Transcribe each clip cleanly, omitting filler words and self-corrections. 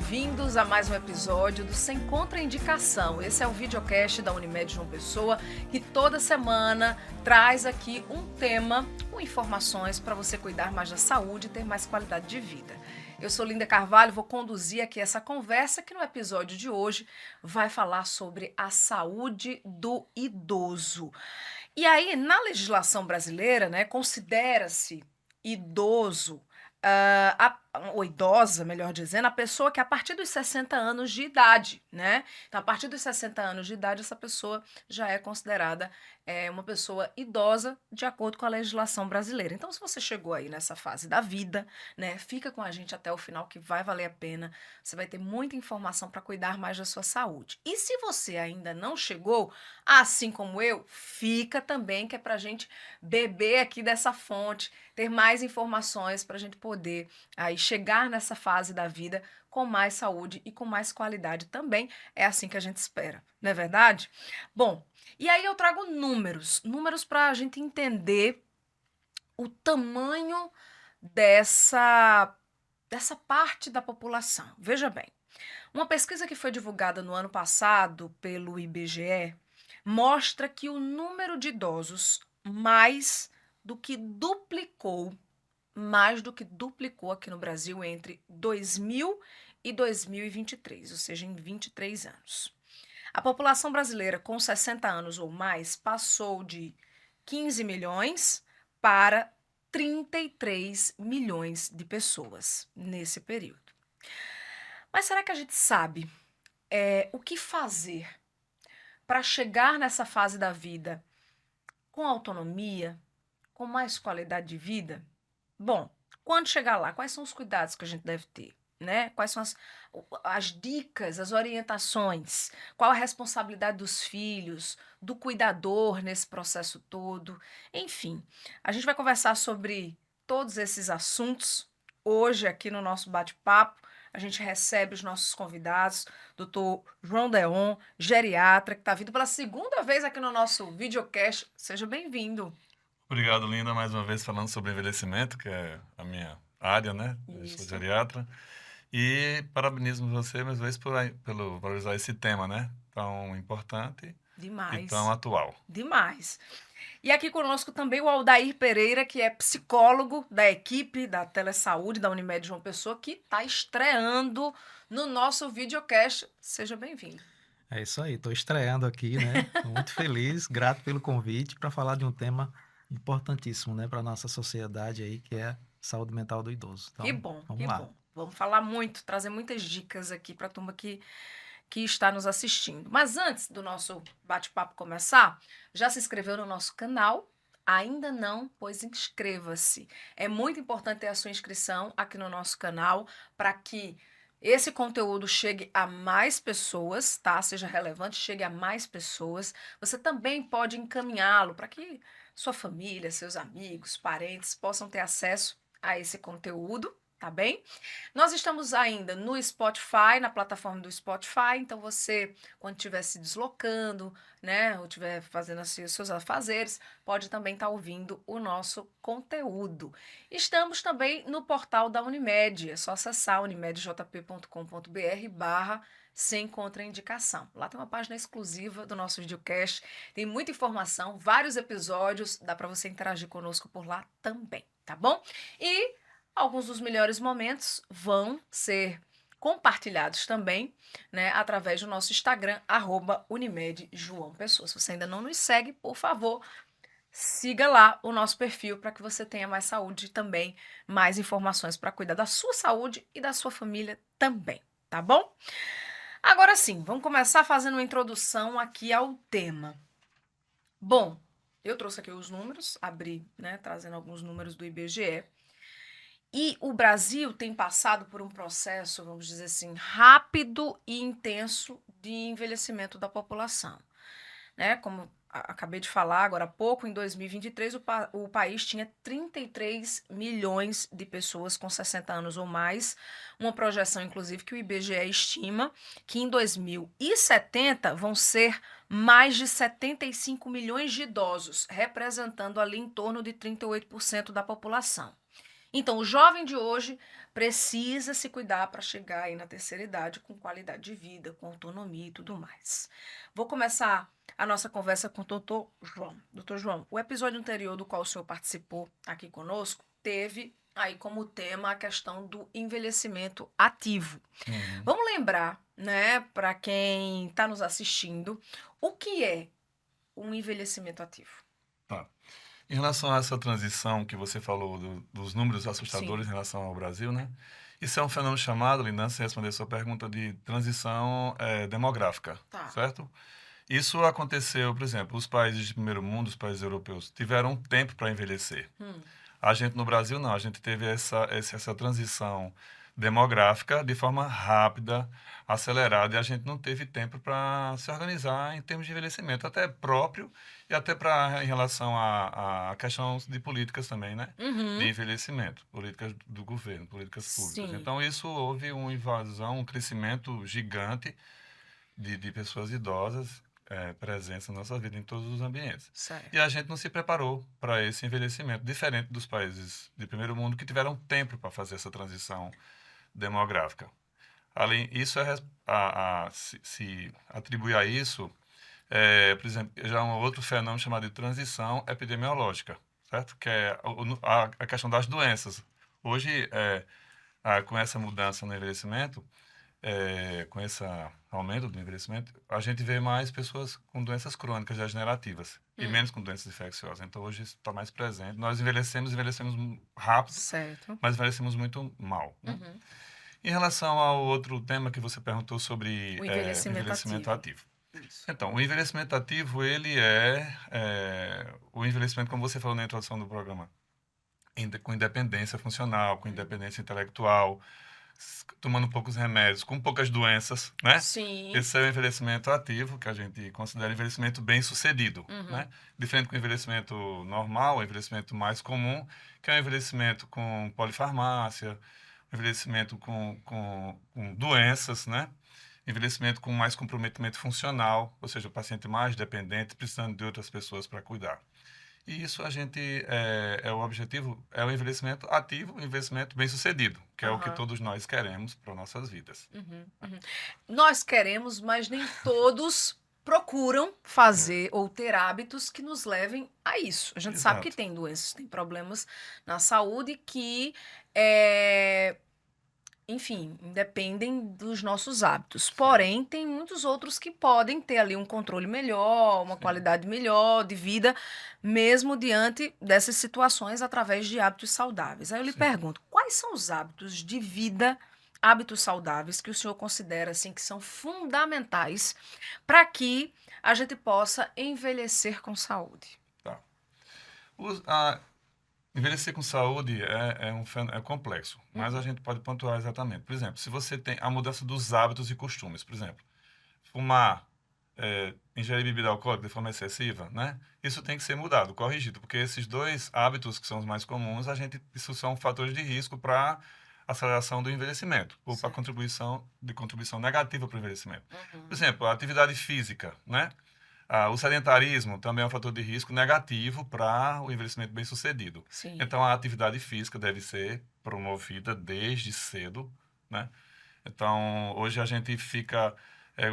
bem-vindos a mais um episódio do Sem Contraindicação. Esse é o videocast da Unimed João Pessoa, que toda semana traz aqui um tema com informações para você cuidar mais da saúde e ter mais qualidade de vida. Eu sou Linda Carvalho, vou conduzir aqui essa conversa que no episódio de hoje vai falar sobre a saúde do idoso. E aí, na legislação brasileira, né, considera-se idoso, ou idosa, melhor dizendo, a pessoa que a partir dos 60 anos de idade, né? Então, a partir dos 60 anos de idade, essa pessoa já é considerada uma pessoa idosa de acordo com a legislação brasileira. Então, se você chegou aí nessa fase da vida, né, fica com a gente até o final que vai valer a pena. Você vai ter muita informação para cuidar mais da sua saúde. E se você ainda não chegou, assim como eu, fica também que é para a gente beber aqui dessa fonte, ter mais informações para a gente poder aí chegar nessa fase da vida com mais saúde e com mais qualidade também. É assim que a gente espera, não é verdade? Bom, e aí eu trago números para a gente entender o tamanho dessa parte da população. Veja bem, uma pesquisa que foi divulgada no ano passado pelo IBGE mostra que o número de idosos mais do que duplicou aqui no Brasil entre 2000 e 2023, ou seja, em 23 anos. A população brasileira com 60 anos ou mais passou de 15 milhões para 33 milhões de pessoas nesse período. Mas será que a gente sabe o que fazer para chegar nessa fase da vida com autonomia, com mais qualidade de vida? Bom, quando chegar lá, quais são os cuidados que a gente deve ter, né? Quais são as dicas, as orientações? Qual a responsabilidade dos filhos, do cuidador nesse processo todo? Enfim, a gente vai conversar sobre todos esses assuntos hoje aqui no nosso bate-papo. A gente recebe os nossos convidados, Dr. João Deon, geriatra, que está vindo pela segunda vez aqui no nosso videocast. Seja bem-vindo. Obrigado, Linda, mais uma vez falando sobre envelhecimento, que é a minha área, né? Eu sou Isso. geriatra. E parabenizo você, mais uma vez, pelo valorizar esse tema, né? Tão importante e Demais. tão atual. Demais. E aqui conosco também o Aldair Pereira, que é psicólogo da equipe da Telesaúde da Unimed João Pessoa, que está estreando no nosso videocast. Seja bem-vindo. É isso aí, estou estreando aqui, né? Tô muito feliz, grato pelo convite para falar de um tema importantíssimo, né, para a nossa sociedade aí, que é a saúde mental do idoso. Então, Que bom, vamos que lá. bom. Vamos falar muito, trazer muitas dicas aqui para a turma que está nos assistindo. Mas antes do nosso bate-papo começar, já se inscreveu no nosso canal? Ainda não? Pois inscreva-se. É muito importante ter a sua inscrição aqui no nosso canal para que esse conteúdo chegue a mais pessoas, tá? Seja relevante, chegue a mais pessoas. Você também pode encaminhá-lo para que sua família, seus amigos, parentes possam ter acesso a esse conteúdo, tá bem? Nós estamos ainda no Spotify, na plataforma do Spotify, então você, quando estiver se deslocando, né, ou estiver fazendo assim, os seus afazeres, pode também estar ouvindo o nosso conteúdo. Estamos também no portal da Unimed, é só acessar unimedjp.com.br/ sem contraindicação. Lá tem uma página exclusiva do nosso videocast, tem muita informação, vários episódios, dá para você interagir conosco por lá também, tá bom? E alguns dos melhores momentos vão ser compartilhados também, né, através do nosso Instagram, @UnimedJoãoPessoa. Se você ainda não nos segue, por favor, siga lá o nosso perfil para que você tenha mais saúde e também mais informações para cuidar da sua saúde e da sua família também, tá bom? Agora sim, vamos começar fazendo uma introdução aqui ao tema. Bom, eu trouxe aqui os números, abri, né, trazendo alguns números do IBGE. E o Brasil tem passado por um processo, vamos dizer assim, rápido e intenso de envelhecimento da população, né? Como acabei de falar agora há pouco, em 2023 o país tinha 33 milhões de pessoas com 60 anos ou mais, uma projeção inclusive que o IBGE estima que em 2070 vão ser mais de 75 milhões de idosos, representando ali em torno de 38% da população. Então, o jovem de hoje precisa se cuidar para chegar aí na terceira idade com qualidade de vida, com autonomia e tudo mais. Vou começar a nossa conversa com o doutor João. Doutor João, o episódio anterior do qual o senhor participou aqui conosco teve aí como tema a questão do envelhecimento ativo. Vamos lembrar, né, para quem está nos assistindo, o que é um envelhecimento ativo? Tá. Em relação a essa transição que você falou dos números assustadores Sim. em relação ao Brasil, né? Isso é um fenômeno chamado, Lindan, se responder a sua pergunta, de transição demográfica, Tá. certo? Isso aconteceu, por exemplo, os países de primeiro mundo, os países europeus, tiveram tempo para envelhecer. A gente no Brasil não, a gente teve essa transição demográfica de forma rápida, acelerada, e a gente não teve tempo para se organizar em termos de envelhecimento, até próprio e até em relação à questão de políticas também, né? De envelhecimento, políticas do governo, políticas públicas. Sim. Então, isso houve uma invasão, um crescimento gigante de pessoas idosas presentes na nossa vida em todos os ambientes. Certo. E a gente não se preparou para esse envelhecimento, diferente dos países de primeiro mundo que tiveram tempo para fazer essa transição demográfica. Além isso, se atribui a isso, por exemplo, já um outro fenômeno chamado de transição epidemiológica, certo? Que é a questão das doenças. Hoje, com essa mudança no envelhecimento, com esse aumento do envelhecimento, a gente vê mais pessoas com doenças crônicas degenerativas e menos com doenças infecciosas. Então, hoje isso está mais presente. Nós envelhecemos rápido, Certo. mas envelhecemos muito mal. Né? Em relação ao outro tema que você perguntou sobre O envelhecimento ativo. Isso. Então, o envelhecimento ativo, ele o envelhecimento, como você falou na introdução do programa, com independência funcional, com independência intelectual, tomando poucos remédios, com poucas doenças, né? Sim. Esse é o envelhecimento ativo, que a gente considera envelhecimento bem-sucedido, né? Diferente do envelhecimento normal, o envelhecimento mais comum, que é o envelhecimento com polifarmácia, envelhecimento com doenças, né? Envelhecimento com mais comprometimento funcional, ou seja, o paciente mais dependente, precisando de outras pessoas para cuidar. E isso a gente, o objetivo é o envelhecimento ativo, o envelhecimento bem-sucedido, que é o que todos nós queremos para nossas vidas. Nós queremos, mas nem todos procuram fazer ou ter hábitos que nos levem a isso. A gente sabe que tem doenças, tem problemas na saúde que enfim, dependem dos nossos hábitos. Porém, tem muitos outros que podem ter ali um controle melhor, uma qualidade melhor de vida, mesmo diante dessas situações, através de hábitos saudáveis. Aí eu lhe pergunto, quais são os hábitos de vida, hábitos saudáveis, que o senhor considera assim que são fundamentais para que a gente possa envelhecer com saúde? Tá. Envelhecer com saúde é complexo, mas a gente pode pontuar exatamente. Por exemplo, se você tem a mudança dos hábitos e costumes, por exemplo, fumar, ingerir bebida alcoólica de forma excessiva, né? Isso tem que ser mudado, corrigido, porque esses dois hábitos que são os mais comuns, isso são fatores de risco para aceleração do envelhecimento, ou para contribuição negativa para o envelhecimento. Por exemplo, a atividade física, né? O sedentarismo também é um fator de risco negativo para o envelhecimento bem-sucedido. Então, a atividade física deve ser promovida desde cedo, né? Então, hoje a gente fica...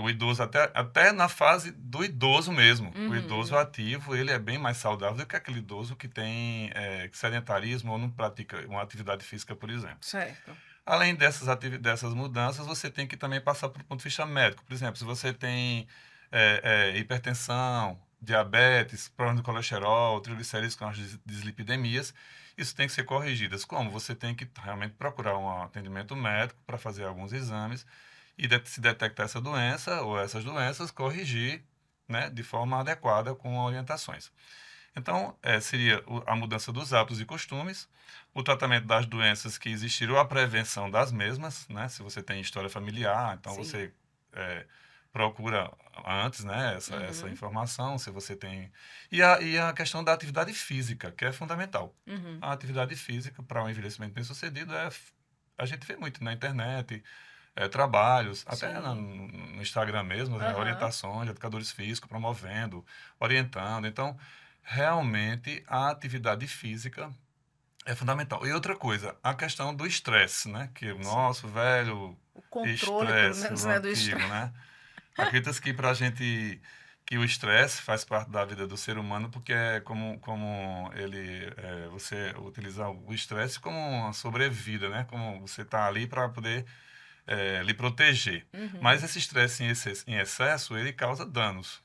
o idoso, até na fase do idoso mesmo. O idoso ativo, ele é bem mais saudável do que aquele idoso que tem sedentarismo ou não pratica uma atividade física, por exemplo. Certo. Além dessas mudanças, você tem que também passar por ponto de vista médico. Por exemplo, se você tem hipertensão, diabetes, problema de colesterol, triglicerídeos com as dislipidemias, isso tem que ser corrigido. Como? Você tem que realmente procurar um atendimento médico para fazer alguns exames e se detectar essa doença ou essas doenças, corrigir, né, de forma adequada com orientações. Então, seria a mudança dos hábitos e costumes, o tratamento das doenças que existiram, a prevenção das mesmas, né? Se você tem história familiar, então você procura antes, né, essa informação, se você tem... E a questão da atividade física, que é fundamental. A atividade física para um envelhecimento bem-sucedido a gente vê muito na internet, trabalhos, até no Instagram mesmo, orientações de educadores físicos promovendo, orientando. Então, realmente, a atividade física É fundamental. E outra coisa, a questão do estresse, né? Que o Sim. nosso velho O controle, pelo estresse, menos, o né, do antigo, estresse. né? Acredita que pra gente que o estresse faz parte da vida do ser humano porque é como ele você utilizar o estresse como uma sobrevida, né? Como você tá ali para poder lhe proteger. Mas Uhum. esse estresse em excesso, ele causa danos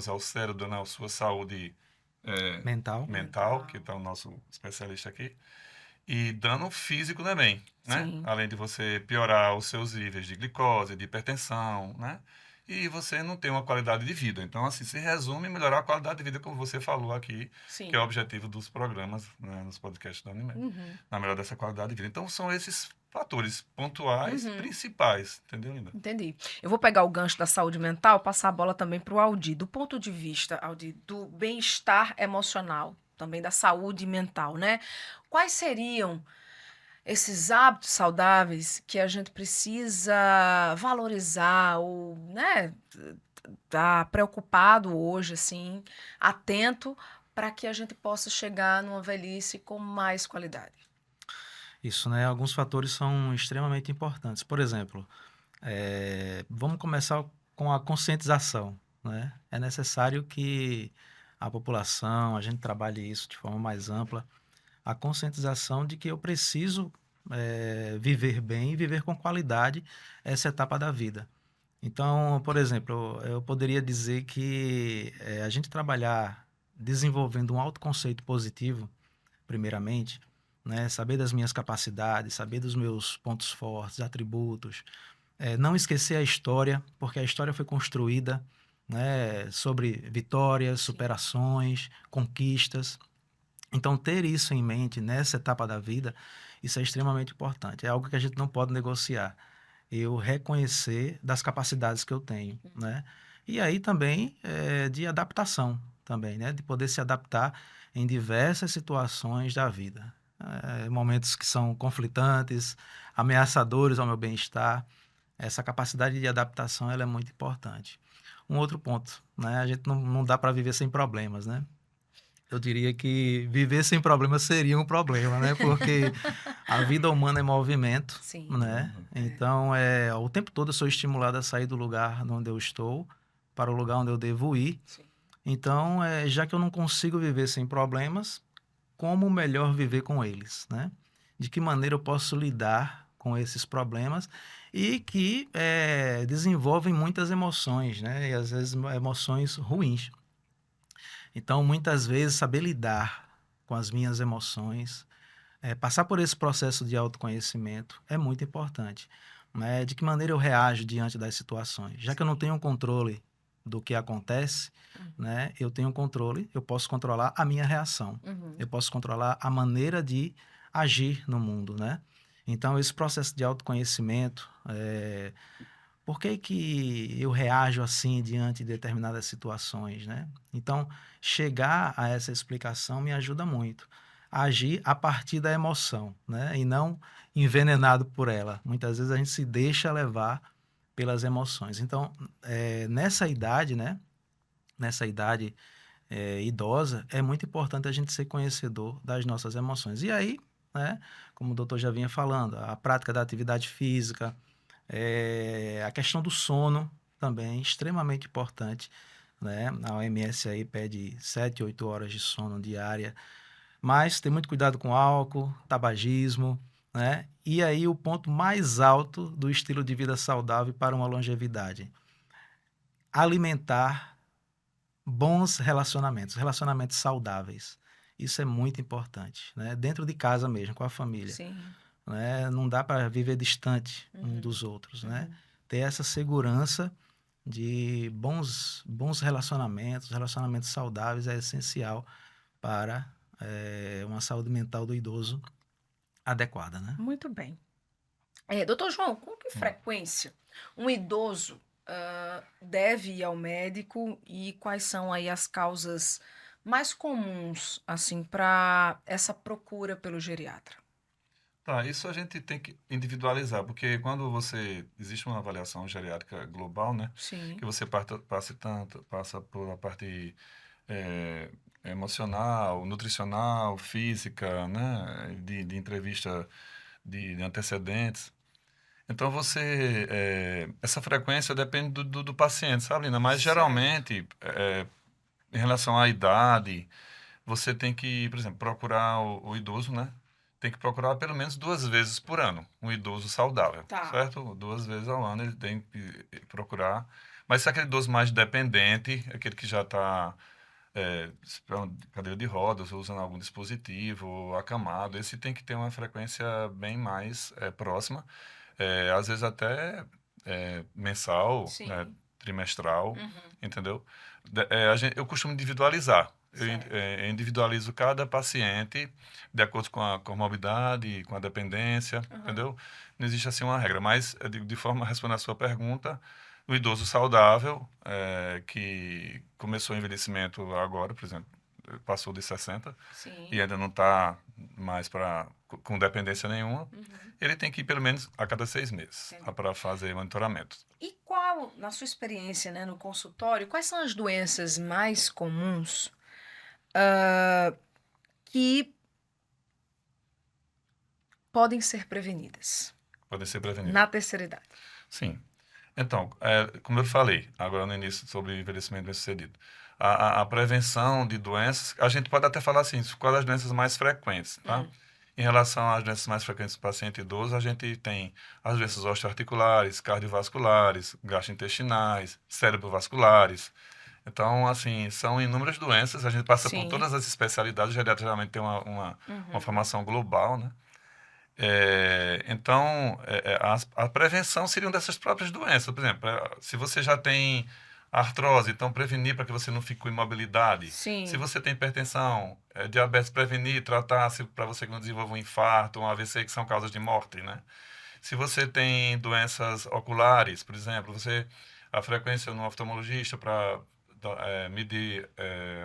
ao cérebro, danos à sua saúde Mental. mental, que Mental. está o nosso especialista aqui, e dano físico também, né? Sim. Além de você piorar os seus níveis de glicose, de hipertensão, né? E você não tem uma qualidade de vida. Então, assim, se resume em melhorar a qualidade de vida, como você falou aqui, que é o Sim. objetivo dos programas, né, nos podcasts da Unimed, Uhum. na melhora dessa qualidade de vida. Então, são esses fatores pontuais Uhum. principais, entendeu, Linda? Entendi. Eu vou pegar o gancho da saúde mental, passar a bola também para o Aldi. Do ponto de vista, Aldi, do bem-estar emocional, também da saúde mental, né? Quais seriam esses hábitos saudáveis que a gente precisa valorizar ou, né, tá preocupado hoje, assim, atento, para que a gente possa chegar numa velhice com mais qualidade? Isso, né? Alguns fatores são extremamente importantes. Por exemplo, vamos começar com a conscientização, né? É necessário que a população, a gente trabalhe isso de forma mais ampla, a conscientização de que eu preciso viver bem e viver com qualidade essa etapa da vida. Então, por exemplo, eu poderia dizer que a gente trabalhar desenvolvendo um autoconceito positivo, primeiramente, né? Saber das minhas capacidades, saber dos meus pontos fortes, atributos, não esquecer a história, porque a história foi construída, né, sobre vitórias, Sim. superações, conquistas. Então, ter isso em mente nessa etapa da vida, isso é extremamente importante. É algo que a gente não pode negociar. Eu reconhecer das capacidades que eu tenho, né? E aí também de adaptação também, né? De poder se adaptar em diversas situações da vida. Momentos que são conflitantes, ameaçadores ao meu bem-estar. Essa capacidade de adaptação ela é muito importante. Um outro ponto, né? A gente não dá para viver sem problemas, né? Eu diria que viver sem problemas seria um problema, né? Porque a vida humana é movimento, Sim. né? Então, o tempo todo eu sou estimulado a sair do lugar onde eu estou para o lugar onde eu devo ir. Sim. Então, já que eu não consigo viver sem problemas, como melhor viver com eles, né? De que maneira eu posso lidar com esses problemas e que desenvolvem muitas emoções, né? E às vezes emoções ruins. Então, muitas vezes, saber lidar com as minhas emoções, passar por esse processo de autoconhecimento é muito importante, né? De que maneira eu reajo diante das situações? Já que eu não Sim. tenho controle do que acontece, Uhum. né? Eu tenho controle, eu posso controlar a minha reação, Uhum. eu posso controlar a maneira de agir no mundo, né? Então, esse processo de autoconhecimento, por que que eu reajo assim diante de determinadas situações, né? Então, chegar a essa explicação me ajuda muito. A agir a partir da emoção, né? E não envenenado por ela. Muitas vezes a gente se deixa levar pelas emoções. Então, nessa idade, né? Nessa idade idosa, é muito importante a gente ser conhecedor das nossas emoções. E aí, né? Como o doutor já vinha falando, a prática da atividade física, a questão do sono também, extremamente importante, né? A OMS aí pede 7, 8 horas de sono diária, mas tem muito cuidado com álcool, tabagismo, né? E aí o ponto mais alto do estilo de vida saudável para uma longevidade, alimentar bons relacionamentos, relacionamentos saudáveis. Isso é muito importante, né? Dentro de casa mesmo, com a família, Sim. né? Não dá para viver distante um Uhum. dos outros, né? Uhum. Ter essa segurança de bons relacionamentos, relacionamentos saudáveis é essencial para uma saúde mental do idoso adequada, né? Muito bem. Doutor João, com que Hum. frequência um idoso deve ir ao médico e quais são aí as causas mais comuns, assim, para essa procura pelo geriatra? Tá, isso a gente tem que individualizar, porque quando você existe uma avaliação geriátrica global, né, Sim. que você passa por a parte é, emocional, nutricional, física, né? De entrevista de antecedentes. Então essa frequência depende do paciente, sabe, Lina? Mas Certo. geralmente, em relação à idade, você tem que, por exemplo, procurar o idoso, né? Tem que procurar pelo menos 2 vezes por ano, um idoso saudável, Tá. certo? 2 vezes ao ano ele tem que procurar. Mas se é aquele idoso mais dependente, aquele que já está cadeira de rodas, ou usando algum dispositivo, ou acamado, esse tem que ter uma frequência bem mais próxima, às vezes até mensal, Sim. trimestral, Uhum. entendeu? Eu costumo individualizar. Certo. Individualizo cada paciente de acordo com a comorbidade, com a dependência, Uhum. entendeu? Não existe assim uma regra, mas eu digo, de forma a responder a sua pergunta, o idoso saudável, que começou o envelhecimento agora, por exemplo, passou de 60 e Sim. ainda não está mais com dependência nenhuma, Uhum. ele tem que ir pelo menos a cada 6 meses Entendi. para fazer monitoramento. E qual, na sua experiência, né, no consultório, quais são as doenças mais comuns que podem ser prevenidas Podem ser prevenidos. na terceira idade? Sim. Então, como eu falei agora no início sobre envelhecimento bem-sucedido, a prevenção de doenças, a gente pode até falar assim, quais as doenças mais frequentes, tá? Hum. Em relação às doenças mais frequentes do paciente idoso, a gente tem as doenças osteoarticulares, cardiovasculares, gastrointestinais, cerebrovasculares. Então, assim, são inúmeras doenças, a gente passa por Sim. todas as especialidades, o geriatra geralmente tem uma Uhum. formação global, né? Então, a prevenção seriam dessas próprias doenças. Por exemplo, se você já tem artrose, então prevenir para que você não fique com imobilidade. Se Sim. você tem hipertensão, diabetes, prevenir, tratar para você que não desenvolva um infarto, um AVC, que são causas de morte, né? Se você tem doenças oculares, por exemplo, a frequência no oftalmologista para medir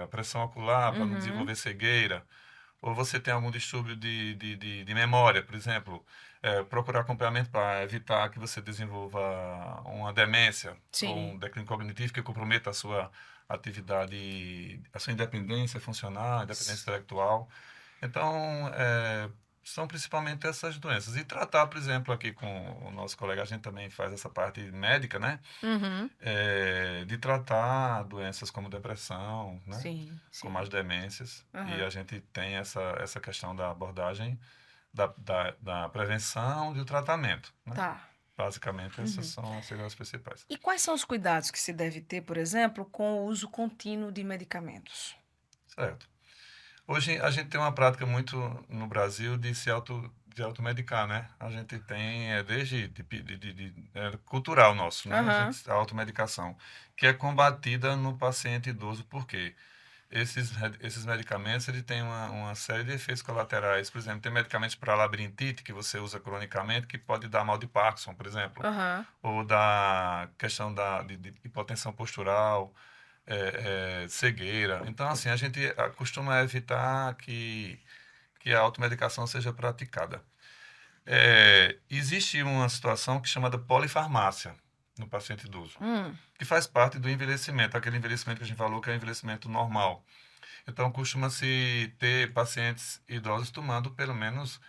a pressão ocular, para não Uhum. desenvolver cegueira, ou você tem algum distúrbio de memória, por exemplo, procurar acompanhamento para evitar que você desenvolva uma demência ou Sim. um declínio cognitivo que comprometa a sua atividade, a sua independência funcional, independência intelectual. Então, são principalmente essas doenças. E tratar, por exemplo, aqui com o nosso colega, a gente também faz essa parte médica, né? Uhum. De tratar doenças como depressão, né? Sim. Como Sim. as demências. E Aham. a gente tem essa questão da abordagem da prevenção e do tratamento, né? Tá. Basicamente, Uhum. seriam as principais. E quais são os cuidados que se deve ter, por exemplo, com o uso contínuo de medicamentos? Certo. Hoje a gente tem uma prática muito no Brasil de automedicar, né? A gente tem desde cultural nosso, né? Aham. A automedicação, que é combatida no paciente idoso, por quê? Esses medicamentos ele tem uma série de efeitos colaterais. Por exemplo, tem medicamentos para labirintite que você usa cronicamente que pode dar mal de Parkinson, por exemplo, Aham. ou da questão de hipotensão postural, cegueira. Então, assim, a gente costuma evitar que a automedicação seja praticada. Existe uma situação que é chamada polifarmácia no paciente idoso, Hum. que faz parte do envelhecimento, aquele envelhecimento que a gente falou que é o envelhecimento normal. Então, costuma-se ter pacientes idosos tomando pelo menos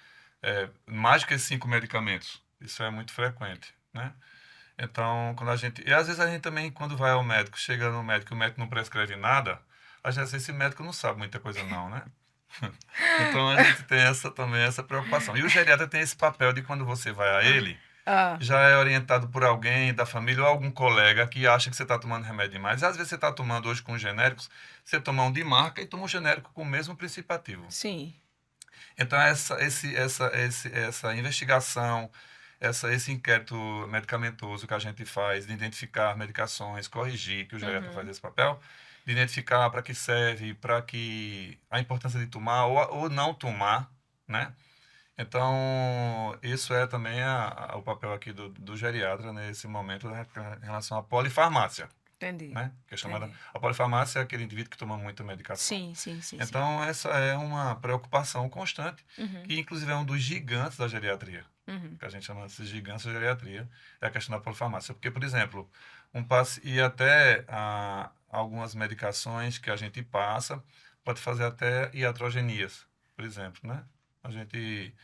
mais do que 5 medicamentos. Isso é muito frequente, né? Então, quando a gente... E às vezes a gente também, quando vai ao médico, chega no médico e o médico não prescreve nada, a gente, esse médico não sabe muita coisa não, né? Então, a gente tem também essa preocupação. E o geriatra tem esse papel de quando você vai a ele, Ah. já é orientado por alguém da família ou algum colega que acha que você está tomando remédio demais. Às vezes você está tomando hoje com os genéricos, você toma um de marca e toma um genérico com o mesmo princípio ativo. Sim. Então, essa investigação, esse inquérito medicamentoso que a gente faz de identificar medicações, corrigir, que o geriatra faz Uhum. esse papel, de identificar para que serve, para que a importância de tomar ou não tomar, né? Então, isso é também o papel aqui do geriatra nesse momento, né, em relação à polifarmácia, Entendi. né? Que é chamada, Entendi. a polifarmácia é aquele indivíduo que toma muita medicação. Sim, sim, sim, sim. Então, essa é uma preocupação constante, Uhum. que inclusive é um dos gigantes da geriatria, Uhum. que a gente chama de gigantes da geriatria, é a questão da polifarmácia. Porque, por exemplo, E até algumas medicações que a gente passa, pode fazer até iatrogenias, por exemplo, né? A gente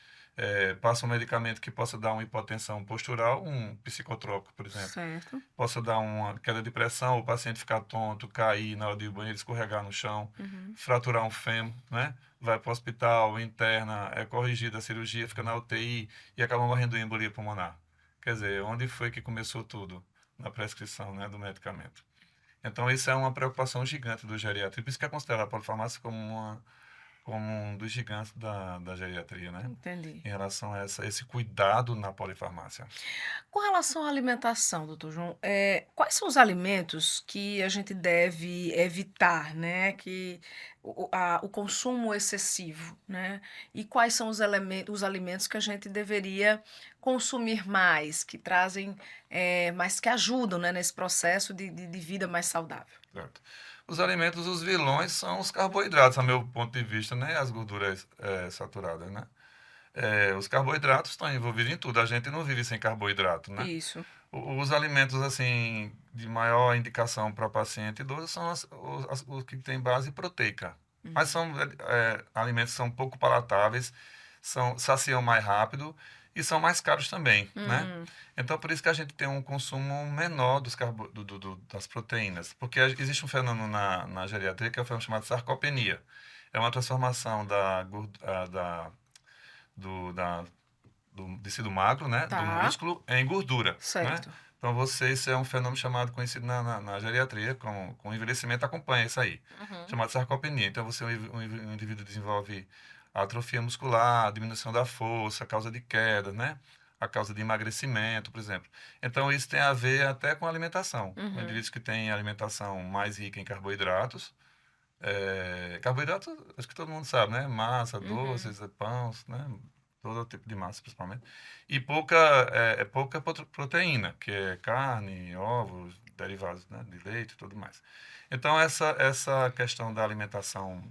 passa um medicamento que possa dar uma hipotensão postural, um psicotrópico, por exemplo. Certo. Possa dar uma queda de pressão, o paciente ficar tonto, cair na hora de ir ao banheiro, escorregar no chão, fraturar um fêmur, né? Vai para o hospital, interna, é corrigida a cirurgia, fica na UTI e acaba morrendo de embolia pulmonar. Quer dizer, onde foi que começou tudo? Na prescrição, né, do medicamento. Então, isso é uma preocupação gigante do geriatra. Por isso que é considerada a polifarmácia como um dos gigantes da geriatria, né? Entendi. Em relação a esse cuidado na polifarmácia. Com relação à alimentação, doutor João, quais são os alimentos que a gente deve evitar, né? Que o consumo excessivo, né? E quais são os alimentos que a gente deveria consumir mais, que trazem, mais que ajudam, né, nesse processo de vida mais saudável? Certo. Os alimentos, os vilões, são os carboidratos, a meu ponto de vista, né? As gorduras saturadas, né? Os carboidratos estão envolvidos em tudo. A gente não vive sem carboidrato, né? Isso. Os alimentos, assim, de maior indicação para paciente idoso são os que têm base proteica. Mas são alimentos que são pouco palatáveis, saciam mais rápido e são mais caros também, né? Então, por isso que a gente tem um consumo menor das proteínas. Porque existe um fenômeno na geriatria que é o fenômeno chamado sarcopenia. É uma transformação do tecido magro, né, do Tá. músculo, em gordura, né? Certo. Então, isso é um fenômeno conhecido na geriatria, com o envelhecimento acompanha isso aí, chamado sarcopenia. Então, um indivíduo desenvolve atrofia muscular, diminuição da força, causa de queda, né? A causa de emagrecimento, por exemplo. Então, isso tem a ver até com a alimentação. Indivíduos que têm alimentação mais rica em carboidratos, carboidrato, acho que todo mundo sabe, né? Massa, doces, pães, né? Todo tipo de massa, principalmente. E pouca proteína, que é carne, ovos, derivados, né? De leite e tudo mais. Então, essa questão da alimentação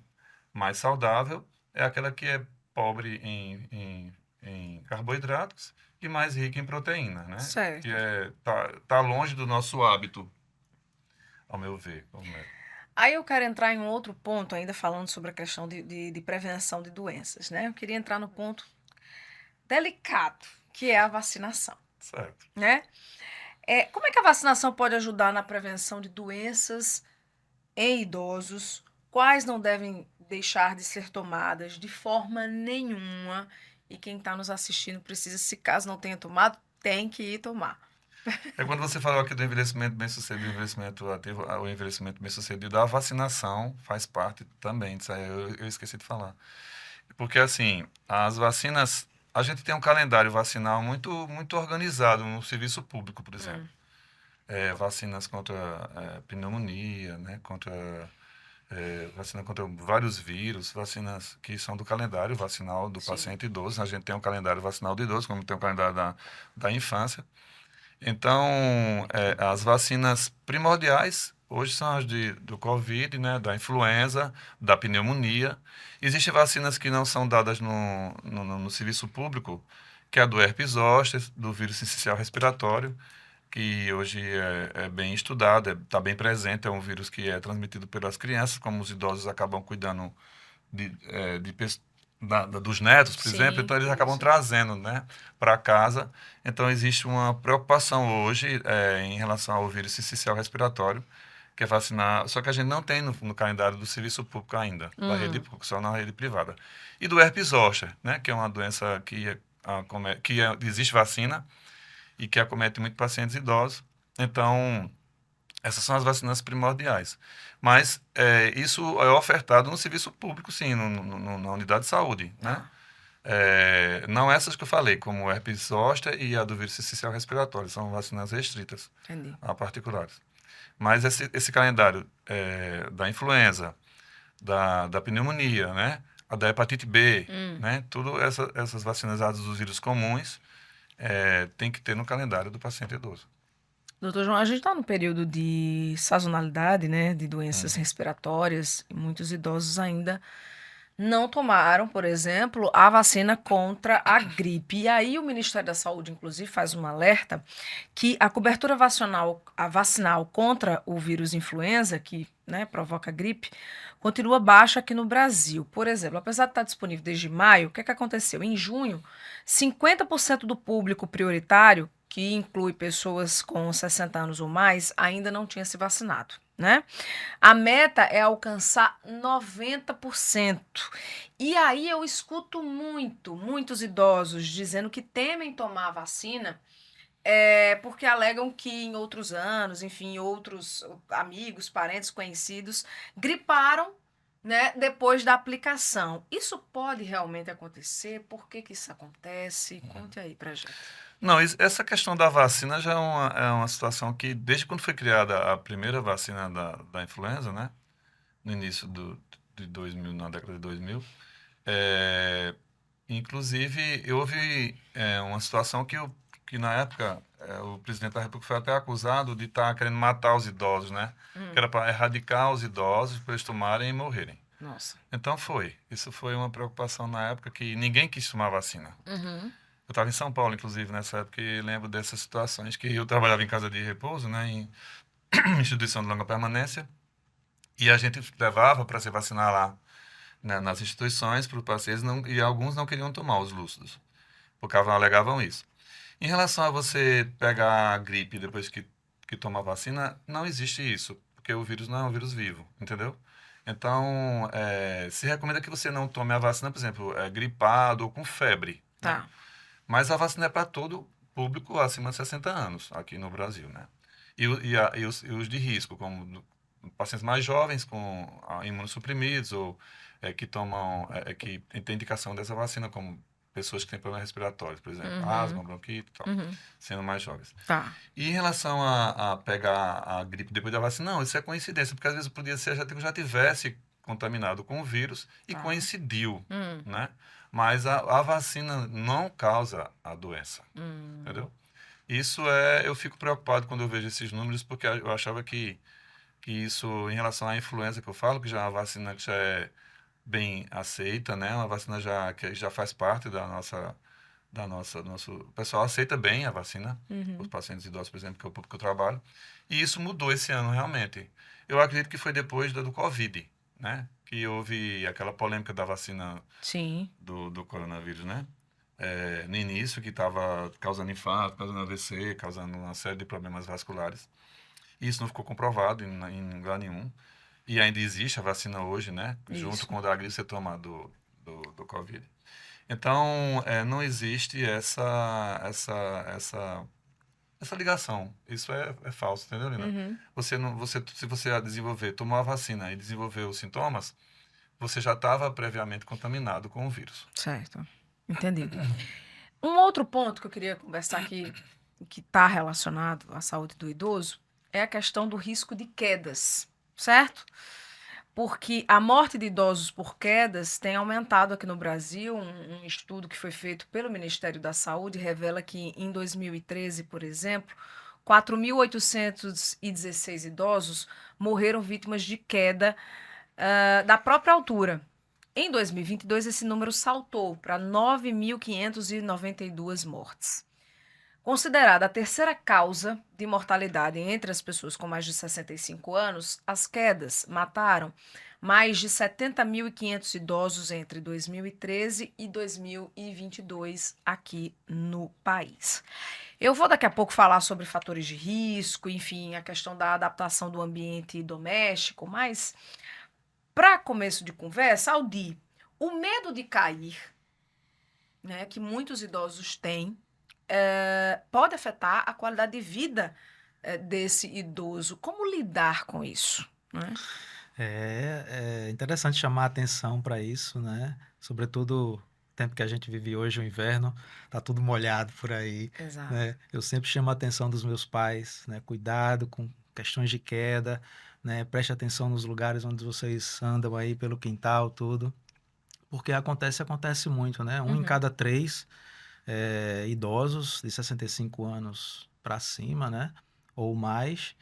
mais saudável é aquela que é pobre em carboidratos e mais rica em proteína, né? Certo. Que tá longe do nosso hábito, ao meu ver. Como é. Aí eu quero entrar em um outro ponto, ainda falando sobre a questão de prevenção de doenças, né? Eu queria entrar no ponto delicado, que é a vacinação, Certo. né? Como é que a vacinação pode ajudar na prevenção de doenças em idosos? Quais não devem deixar de ser tomadas de forma nenhuma? E quem está nos assistindo precisa, se caso não tenha tomado, tem que ir tomar. Quando você falou aqui do envelhecimento bem-sucedido, envelhecimento ativo, o envelhecimento bem-sucedido, a vacinação faz parte também disso aí, eu esqueci de falar. Porque, assim, as vacinas, a gente tem um calendário vacinal muito, muito organizado no serviço público, por exemplo. Vacinas contra pneumonia, né, vacina contra vários vírus, vacinas que são do calendário vacinal do paciente idoso. A gente tem um calendário vacinal do idoso, como tem um calendário da infância. Então, as vacinas primordiais hoje são as do Covid, né, da influenza, da pneumonia. Existem vacinas que não são dadas no serviço público, que é a do herpes zoster, do vírus sincicial respiratório, que hoje é bem estudado, está bem presente, é um vírus que é transmitido pelas crianças, como os idosos acabam cuidando dos netos, por exemplo, então eles acabam trazendo, né, para casa. Então existe uma preocupação hoje em relação ao vírus sincicial respiratório, que é vacinar, só que a gente não tem no calendário do serviço público ainda, da rede pública, só na rede privada. E do herpes zoster, né, que é uma doença que existe vacina e que acomete muito pacientes idosos. Então, essas são as vacinas primordiais. Mas isso é ofertado no serviço público, sim, na unidade de saúde, né? Não essas que eu falei, como o herpes zoster e a do vírus sincicial respiratório, são vacinas restritas. Entendi. A particulares. Mas esse calendário da influenza, da pneumonia, né? A da hepatite B, né? Tudo essas vacinas dos vírus comuns tem que ter no calendário do paciente idoso. Doutor João, a gente está no período de sazonalidade, né, de doenças respiratórias, e muitos idosos ainda não tomaram, por exemplo, a vacina contra a gripe. E aí o Ministério da Saúde, inclusive, faz um alerta que a cobertura vacinal contra o vírus influenza, que, né, provoca gripe, continua baixa aqui no Brasil. Por exemplo, apesar de estar disponível desde maio, o que é que aconteceu? Em junho, 50% do público prioritário, que inclui pessoas com 60 anos ou mais, ainda não tinha se vacinado, né? A meta é alcançar 90%. E aí eu escuto muitos idosos dizendo que temem tomar a vacina porque alegam que em outros anos, enfim, outros amigos, parentes, conhecidos griparam, né, depois da aplicação. Isso pode realmente acontecer? Por que que isso acontece? Conte aí pra gente. Não, essa questão da vacina já é uma situação que, desde quando foi criada a primeira vacina da influenza, né? No início de 2000, na década de 2000, é, inclusive houve uma situação que na época o presidente da República foi até acusado de estar querendo matar os idosos, né? Que era para erradicar os idosos para eles tomarem e morrerem. Nossa. Então isso foi uma preocupação na época que ninguém quis tomar vacina. Uhum. Eu estava em São Paulo, inclusive, nessa época, e lembro dessas situações que eu trabalhava em casa de repouso, né, em instituição de longa permanência, e a gente levava para se vacinar lá, né, nas instituições para os pacientes, e alguns não queriam tomar os lúcidos, porque alegavam isso. Em relação a você pegar a gripe depois que toma a vacina, não existe isso, porque o vírus não é um vírus vivo, entendeu? Então, se recomenda que você não tome a vacina, por exemplo, gripado ou com febre, né? Tá. Mas a vacina é para todo público acima de 60 anos aqui no Brasil, né? E os de risco, como pacientes mais jovens com imunossuprimidos ou que tomam, que têm indicação dessa vacina, como pessoas que têm problemas respiratórios, por exemplo, Uhum. asma, bronquite e tal, Uhum. sendo mais jovens. Tá. E em relação a pegar a gripe depois da vacina, não, isso é coincidência, porque às vezes podia ser que eu já tivesse contaminado com o vírus e Tá. coincidiu, né? Mas a vacina não causa a doença, entendeu? Eu fico preocupado quando eu vejo esses números, porque eu achava que isso, em relação à influenza que eu falo, que já é uma vacina que já é bem aceita, né? Uma vacina que já faz parte o pessoal aceita bem a vacina, os pacientes idosos, por exemplo, que é o público que eu trabalho, e isso mudou esse ano realmente. Eu acredito que foi depois do Covid, né? Que houve aquela polêmica da vacina Sim. do coronavírus, né? No início, que estava causando infarto, causando AVC, causando uma série de problemas vasculares. E isso não ficou comprovado em lugar nenhum. E ainda existe a vacina hoje, né? Junto Isso. com o da gripe você toma do Covid. Então, não existe essa ligação. Isso é falso, entendeu, Lina? Uhum. Se você tomou a vacina e desenvolveu os sintomas, você já estava previamente contaminado com o vírus. Certo. Entendi. Um outro ponto que eu queria conversar aqui, que está relacionado à saúde do idoso, é a questão do risco de quedas, certo? Porque a morte de idosos por quedas tem aumentado aqui no Brasil. Um estudo que foi feito pelo Ministério da Saúde revela que em 2013, por exemplo, 4.816 idosos morreram vítimas de queda da própria altura. Em 2022, esse número saltou para 9.592 mortes. Considerada a terceira causa de mortalidade entre as pessoas com mais de 65 anos, as quedas mataram mais de 70.500 idosos entre 2013 e 2022 aqui no país. Eu vou daqui a pouco falar sobre fatores de risco, enfim, a questão da adaptação do ambiente doméstico, mas para começo de conversa, Aldi, o medo de cair, né, que muitos idosos têm, pode afetar a qualidade de vida desse idoso. Como lidar com isso? Né? É interessante chamar a atenção para isso, né? Sobretudo o tempo que a gente vive hoje, o inverno, tá tudo molhado por aí, Exato. né? Eu sempre chamo a atenção dos meus pais, né? Cuidado com questões de queda, né? Preste atenção nos lugares onde vocês andam aí pelo quintal, tudo, porque acontece muito, né? Um em Uhum. cada três idosos de 65 anos para cima, né? Ou mais,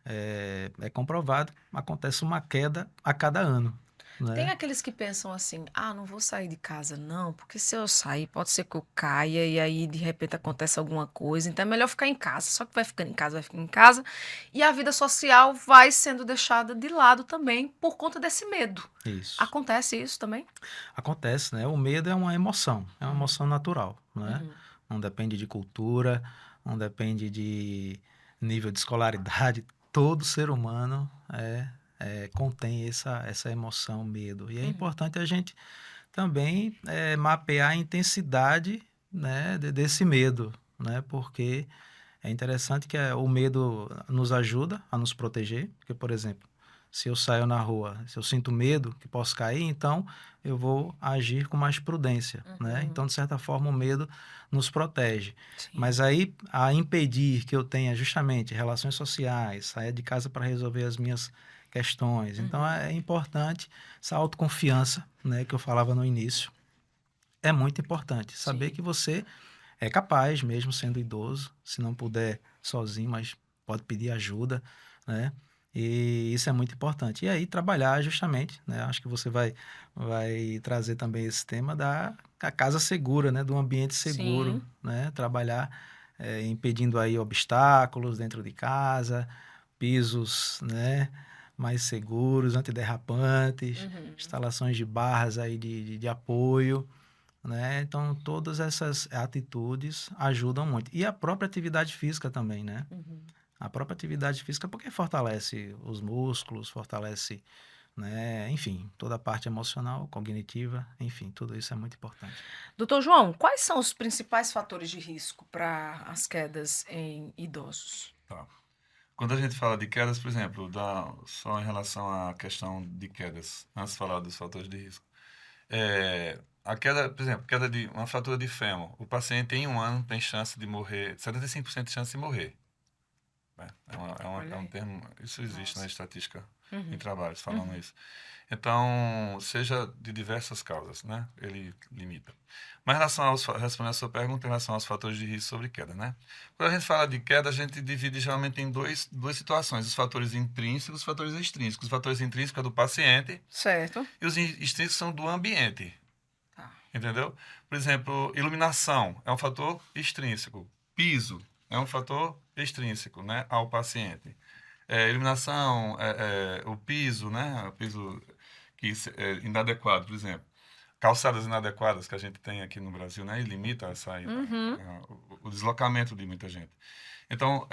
é comprovado, acontece uma queda a cada ano. né? Tem aqueles que pensam assim, não vou sair de casa não, porque se eu sair pode ser que eu caia e aí de repente acontece alguma coisa, então é melhor ficar em casa. Só que vai ficando em casa, vai ficando em casa e a vida social vai sendo deixada de lado também por conta desse medo. Isso. Acontece isso também? Acontece, né? O medo é uma emoção natural, né? Uhum. Não depende de cultura, não depende de nível de escolaridade. Todo ser humano contém essa emoção, medo. E é Uhum. importante a gente também mapear a intensidade, né, desse medo, né? Porque é interessante que o medo nos ajuda a nos proteger, porque, por exemplo, se eu saio na rua, se eu sinto medo que posso cair, então eu vou agir com mais prudência, né? Uhum. Então, de certa forma, o medo nos protege. Sim. Mas aí, a impedir que eu tenha justamente relações sociais, saia de casa para resolver as minhas questões. Então, Uhum. é importante essa autoconfiança, né, que eu falava no início. É muito importante saber Sim. que você é capaz, mesmo sendo idoso, se não puder sozinho, mas pode pedir ajuda, né? E isso é muito importante. E aí trabalhar justamente, né? Acho que você vai trazer também esse tema da casa segura, né? Do ambiente seguro, Sim. né? Trabalhar impedindo aí obstáculos dentro de casa, pisos, né? Mais seguros, antiderrapantes, Uhum. instalações de barras aí de apoio, né? Então, todas essas atitudes ajudam muito. E a própria atividade física também, né? Uhum. A própria atividade física porque fortalece os músculos, fortalece, né? Enfim, toda a parte emocional, cognitiva, enfim, tudo isso é muito importante. Doutor João, quais são os principais fatores de risco para as quedas em idosos? Tá. Quando a gente fala de quedas, por exemplo, só em relação à questão de quedas, antes de falar dos fatores de risco. A queda, por exemplo, queda de uma fratura de fêmur. O paciente em um ano tem chance de morrer, 75% de chance de morrer. Né? Olha É um aí. termo, isso existe na Nossa. estatística em Uhum. trabalhos falando Uhum. isso. Então, seja de diversas causas, né? Ele limita. Mas respondendo a sua pergunta, em relação aos fatores de risco sobre queda, né? Quando a gente fala de queda, a gente divide geralmente em duas situações: os fatores intrínsecos e os fatores extrínsecos. Os fatores intrínsecos é do paciente Certo. e os extrínsecos são do ambiente, Tá. entendeu? Por exemplo, iluminação é um fator extrínseco, piso é um fator extrínseco, né, ao paciente. Iluminação, o piso, né, o piso é inadequado, por exemplo. Calçadas inadequadas que a gente tem aqui no Brasil, né, e limita Uhum. o deslocamento de muita gente. Então,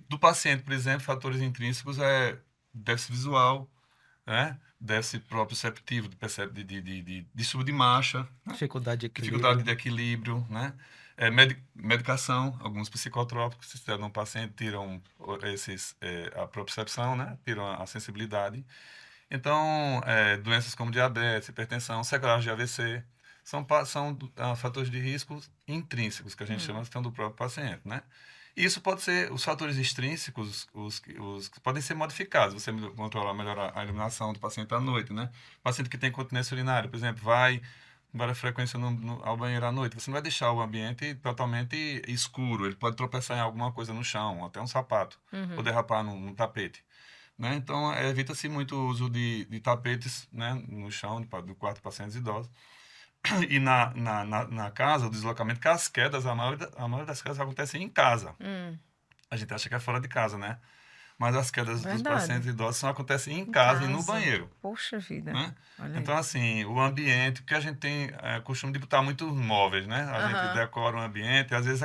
do paciente, por exemplo, fatores intrínsecos déficit visual, né, déficit proprioceptivo, de subo de marcha, né, Dificuldade de dificuldade equilíbrio. de equilíbrio, né, medicação, alguns psicotrópicos, se der no paciente, tiram a propriocepção, né, tiram a sensibilidade. Então, doenças como diabetes, hipertensão, sequelas de AVC, são fatores de risco intrínsecos, que a gente chama que estão do próprio paciente, né? E isso pode ser, os fatores extrínsecos, os que podem ser modificados. Você controla melhor a iluminação do paciente à noite, né? Paciente que tem continência urinária, por exemplo, vai várias frequência ao banheiro à noite. Você não vai deixar o ambiente totalmente escuro. Ele pode tropeçar em alguma coisa no chão, até um sapato, ou Uhum. derrapar num tapete, né? Então, evita-se muito o uso de tapetes, né, no chão do quarto de pacientes idosos. E na casa, o deslocamento, que as quedas, a maioria das quedas acontecem em casa. Hum. A gente acha que é fora de casa, né? Mas as quedas dos Verdade. pacientes idosos acontecem em Em casa e no casa. banheiro, Poxa vida. né? Olha aí. Então, assim, o ambiente, porque a gente tem costume de botar muitos móveis, né? A gente Aham. decora o ambiente, às vezes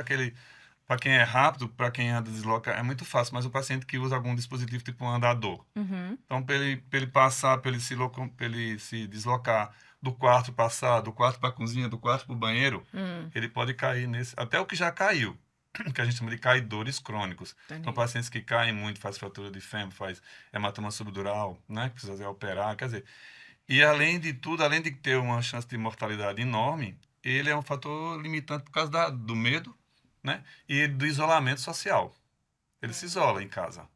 para quem é rápido, para quem anda desloca, é muito fácil, mas o paciente que usa algum dispositivo tipo um andador. Uhum. Então, para ele passar, para ele se deslocar do quarto, passar do quarto para a cozinha, do quarto para o banheiro, Hum. ele pode cair até o que já caiu, que a gente chama de caidores crônicos. Então, Entendi. pacientes que caem muito, faz fratura de fêmur, faz hematoma subdural, né, que precisa operar, quer dizer. E além de tudo, além de ter uma chance de mortalidade enorme, ele é um fator limitante por causa do medo, né, e do isolamento social. Ele se isola em casa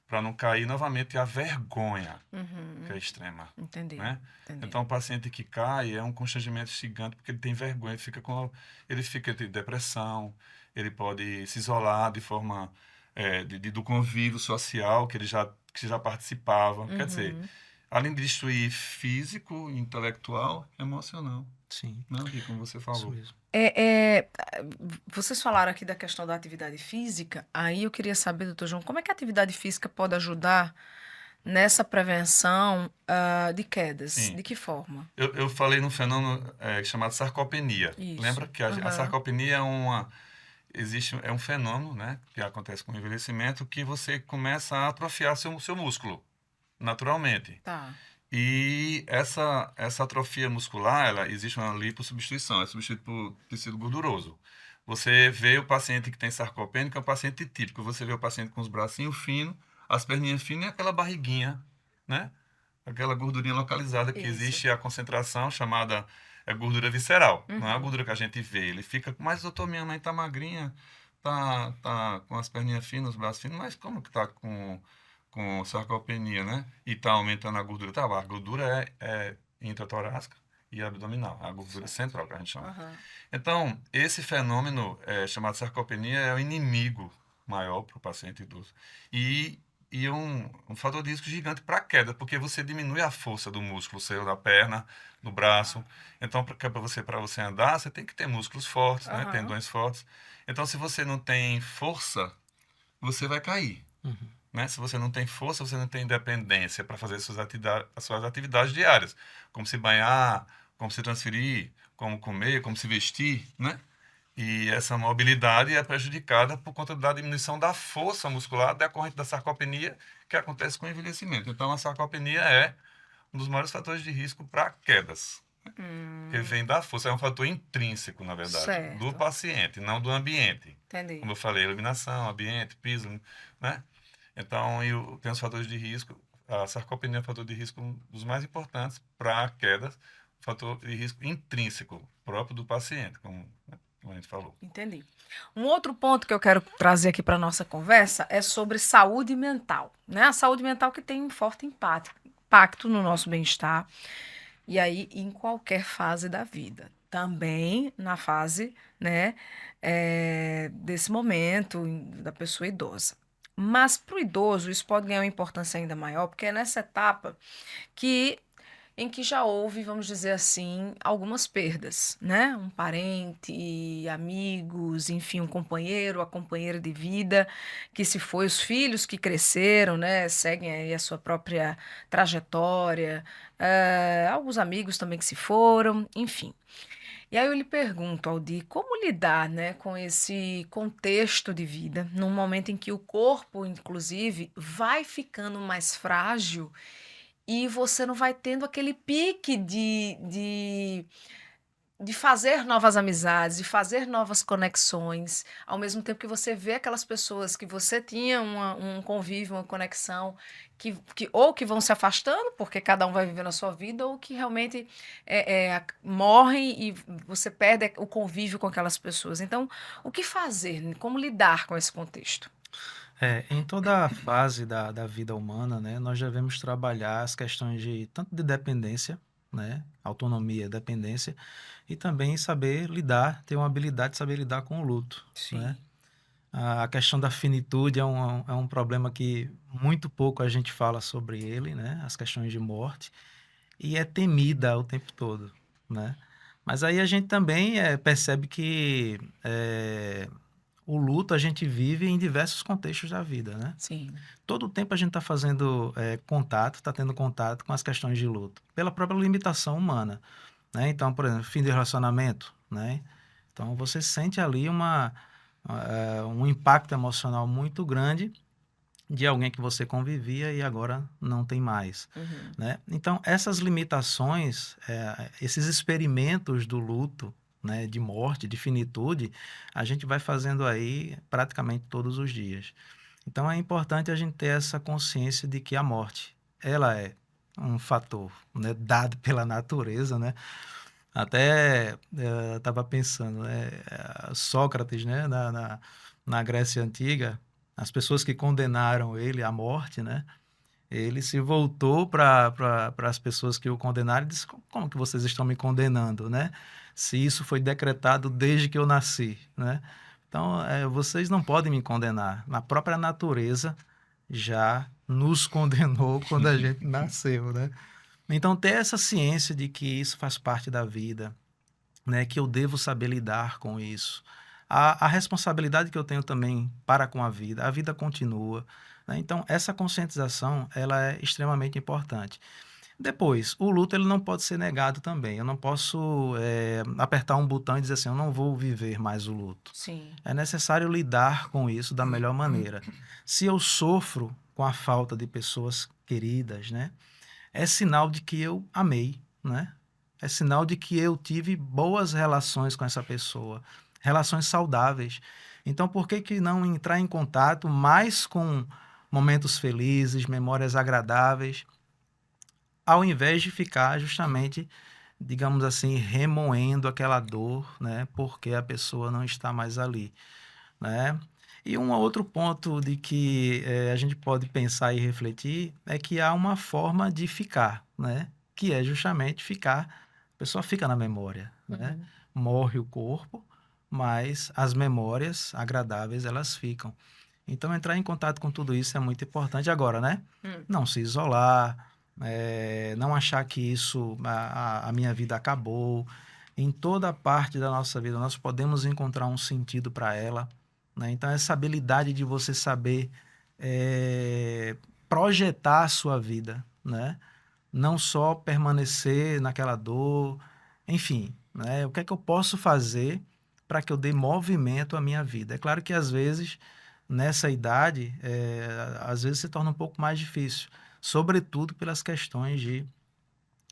para não cair novamente a vergonha, que é Uhum. extrema, Entendi. né? Entendi. Então, o paciente que cai é um constrangimento gigante porque ele tem vergonha, ele fica de depressão, ele pode se isolar de forma do convívio social que ele já participava. Quer dizer, Uhum. além de destruir físico, intelectual, emocional, Sim, né? E como você isso falou. mesmo. Vocês falaram aqui da questão da atividade física, aí eu queria saber, doutor João, como é que a atividade física pode ajudar nessa prevenção de quedas? Sim. De que forma? Eu falei num fenômeno chamado sarcopenia. Isso. Lembra que a Aham. sarcopenia é um fenômeno, né, que acontece com o envelhecimento, que você começa a atrofiar seu músculo, naturalmente. Tá. E essa atrofia muscular, existe uma lipossubstituição, é substituído por tecido gorduroso. Você vê o paciente que tem sarcopenia, que é um paciente típico. Você vê o paciente com os bracinhos finos, as perninhas finas e aquela barriguinha, né? Aquela gordurinha localizada que Isso. existe a concentração chamada gordura visceral. Não é a Uhum. gordura que a gente vê. Ele fica, mas doutor, minha mãe tá magrinha, tá com as perninhas finas, os braços finos, mas como que tá com sarcopenia, né? E tá aumentando a gordura? Tá, a gordura é intratorácica e abdominal, a gordura central que a gente chama. Aham. Então, esse fenômeno chamado sarcopenia é o inimigo maior para o paciente idoso. E um fator de risco gigante para a queda, porque você diminui a força do músculo seu, da perna, do braço. Então, para você andar, você tem que ter músculos fortes, né? Aham. Tendões fortes. Então, se você não tem força, você vai cair. Uhum. Né? Se você não tem força, você não tem independência para fazer as suas atividades diárias, como se banhar, como se transferir, como comer, como se vestir, né? E essa mobilidade é prejudicada por conta da diminuição da força muscular decorrente da sarcopenia que acontece com o envelhecimento. Então, a sarcopenia é um dos maiores fatores de risco para quedas, que vem da força. É um fator intrínseco, na verdade, Certo. do paciente, não do ambiente. Entendi. Como eu falei, iluminação, ambiente, piso, né? Então, tem os fatores de risco. A sarcopenia é um fator de risco um dos mais importantes para quedas, fator de risco intrínseco próprio do paciente, como a gente falou. Entendi. Um outro ponto que eu quero trazer aqui para nossa conversa é sobre saúde mental, né? A saúde mental que tem um forte impacto no nosso bem-estar e aí em qualquer fase da vida. Também na fase, né, desse momento da pessoa idosa. Mas para o idoso isso pode ganhar uma importância ainda maior, porque é nessa etapa em que já houve, vamos dizer assim, algumas perdas, né? Um parente, amigos, enfim, um companheiro, a companheira de vida que se foi, os filhos que cresceram, né? Seguem aí a sua própria trajetória, alguns amigos também que se foram, enfim. E aí eu lhe pergunto, Aldir, como lidar, né, com esse contexto de vida, num momento em que o corpo, inclusive, vai ficando mais frágil e você não vai tendo aquele pique de fazer novas amizades, de fazer novas conexões, ao mesmo tempo que você vê aquelas pessoas que você tinha um convívio, uma conexão, ou que vão se afastando, porque cada um vai vivendo a sua vida, ou que realmente morrem e você perde o convívio com aquelas pessoas. Então, o que fazer? Como lidar com esse contexto? Em toda a fase da vida humana, né, nós devemos trabalhar as questões tanto de dependência, né, autonomia, dependência, e também saber lidar, ter uma habilidade de saber lidar com o luto, né? A questão da finitude é um problema que muito pouco a gente fala sobre ele, né, as questões de morte, e é temida o tempo todo, né? Mas aí a gente também percebe que o luto a gente vive em diversos contextos da vida, né? Sim. Todo o tempo a gente está fazendo contato, está tendo contato com as questões de luto, pela própria limitação humana, né? Então, por exemplo, fim de relacionamento, né? Então, você sente ali um impacto emocional muito grande de alguém que você convivia e agora não tem mais, Uhum. né? Então, essas limitações, esses experimentos do luto, né, de morte, de finitude, a gente vai fazendo aí praticamente todos os dias. Então, é importante a gente ter essa consciência de que a morte, ela é um fator, né, dado pela natureza, né? Até estava pensando, né, Sócrates, né, na Grécia Antiga, as pessoas que condenaram ele à morte, né, ele se voltou para as pessoas que o condenaram e disse: como que vocês estão me condenando, né? Se isso foi decretado desde que eu nasci, né? Então, vocês não podem me condenar. Na própria natureza, já nos condenou quando a gente nasceu, né? Então, ter essa ciência de que isso faz parte da vida, né? Que eu devo saber lidar com isso. A responsabilidade que eu tenho também para com a vida continua, né? Então, essa conscientização, ela é extremamente importante. Depois, o luto ele não pode ser negado também. Eu não posso apertar um botão e dizer assim, eu não vou viver mais o luto. Sim. É necessário lidar com isso da melhor maneira. Se eu sofro com a falta de pessoas queridas, né, é sinal de que eu amei, né? É sinal de que eu tive boas relações com essa pessoa, relações saudáveis. Então, por que que não entrar em contato mais com momentos felizes, memórias agradáveis, ao invés de ficar justamente, digamos assim, remoendo aquela dor, né, porque a pessoa não está mais ali, né? E um outro ponto de que a gente pode pensar e refletir é que há uma forma de ficar, né? Que é justamente ficar, a pessoa fica na memória, né? Uhum. Morre o corpo, mas as memórias agradáveis elas ficam. Então entrar em contato com tudo isso é muito importante agora, né? Hum. Não se isolar, não achar que isso, a minha vida acabou. Em toda parte da nossa vida nós podemos encontrar um sentido para ela, né? Então, essa habilidade de você saber projetar a sua vida, né? Não só permanecer naquela dor, enfim, né? O que é que eu posso fazer para que eu dê movimento à minha vida? É claro que às vezes, nessa idade, às vezes se torna um pouco mais difícil, sobretudo pelas questões de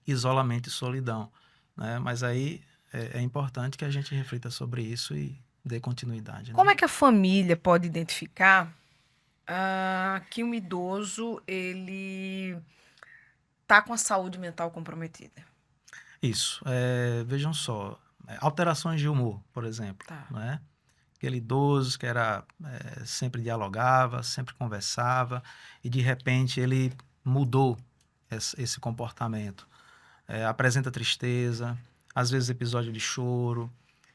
isolamento e solidão, né? Mas aí é importante que a gente reflita sobre isso e dê continuidade, Como né? é que a família pode identificar que um idoso ele tá com a saúde mental comprometida? Isso. Vejam só, alterações de humor, por exemplo, Tá. né? Aquele idoso que era sempre dialogava, sempre conversava e de repente ele mudou esse comportamento. Apresenta tristeza, às vezes episódio de choro,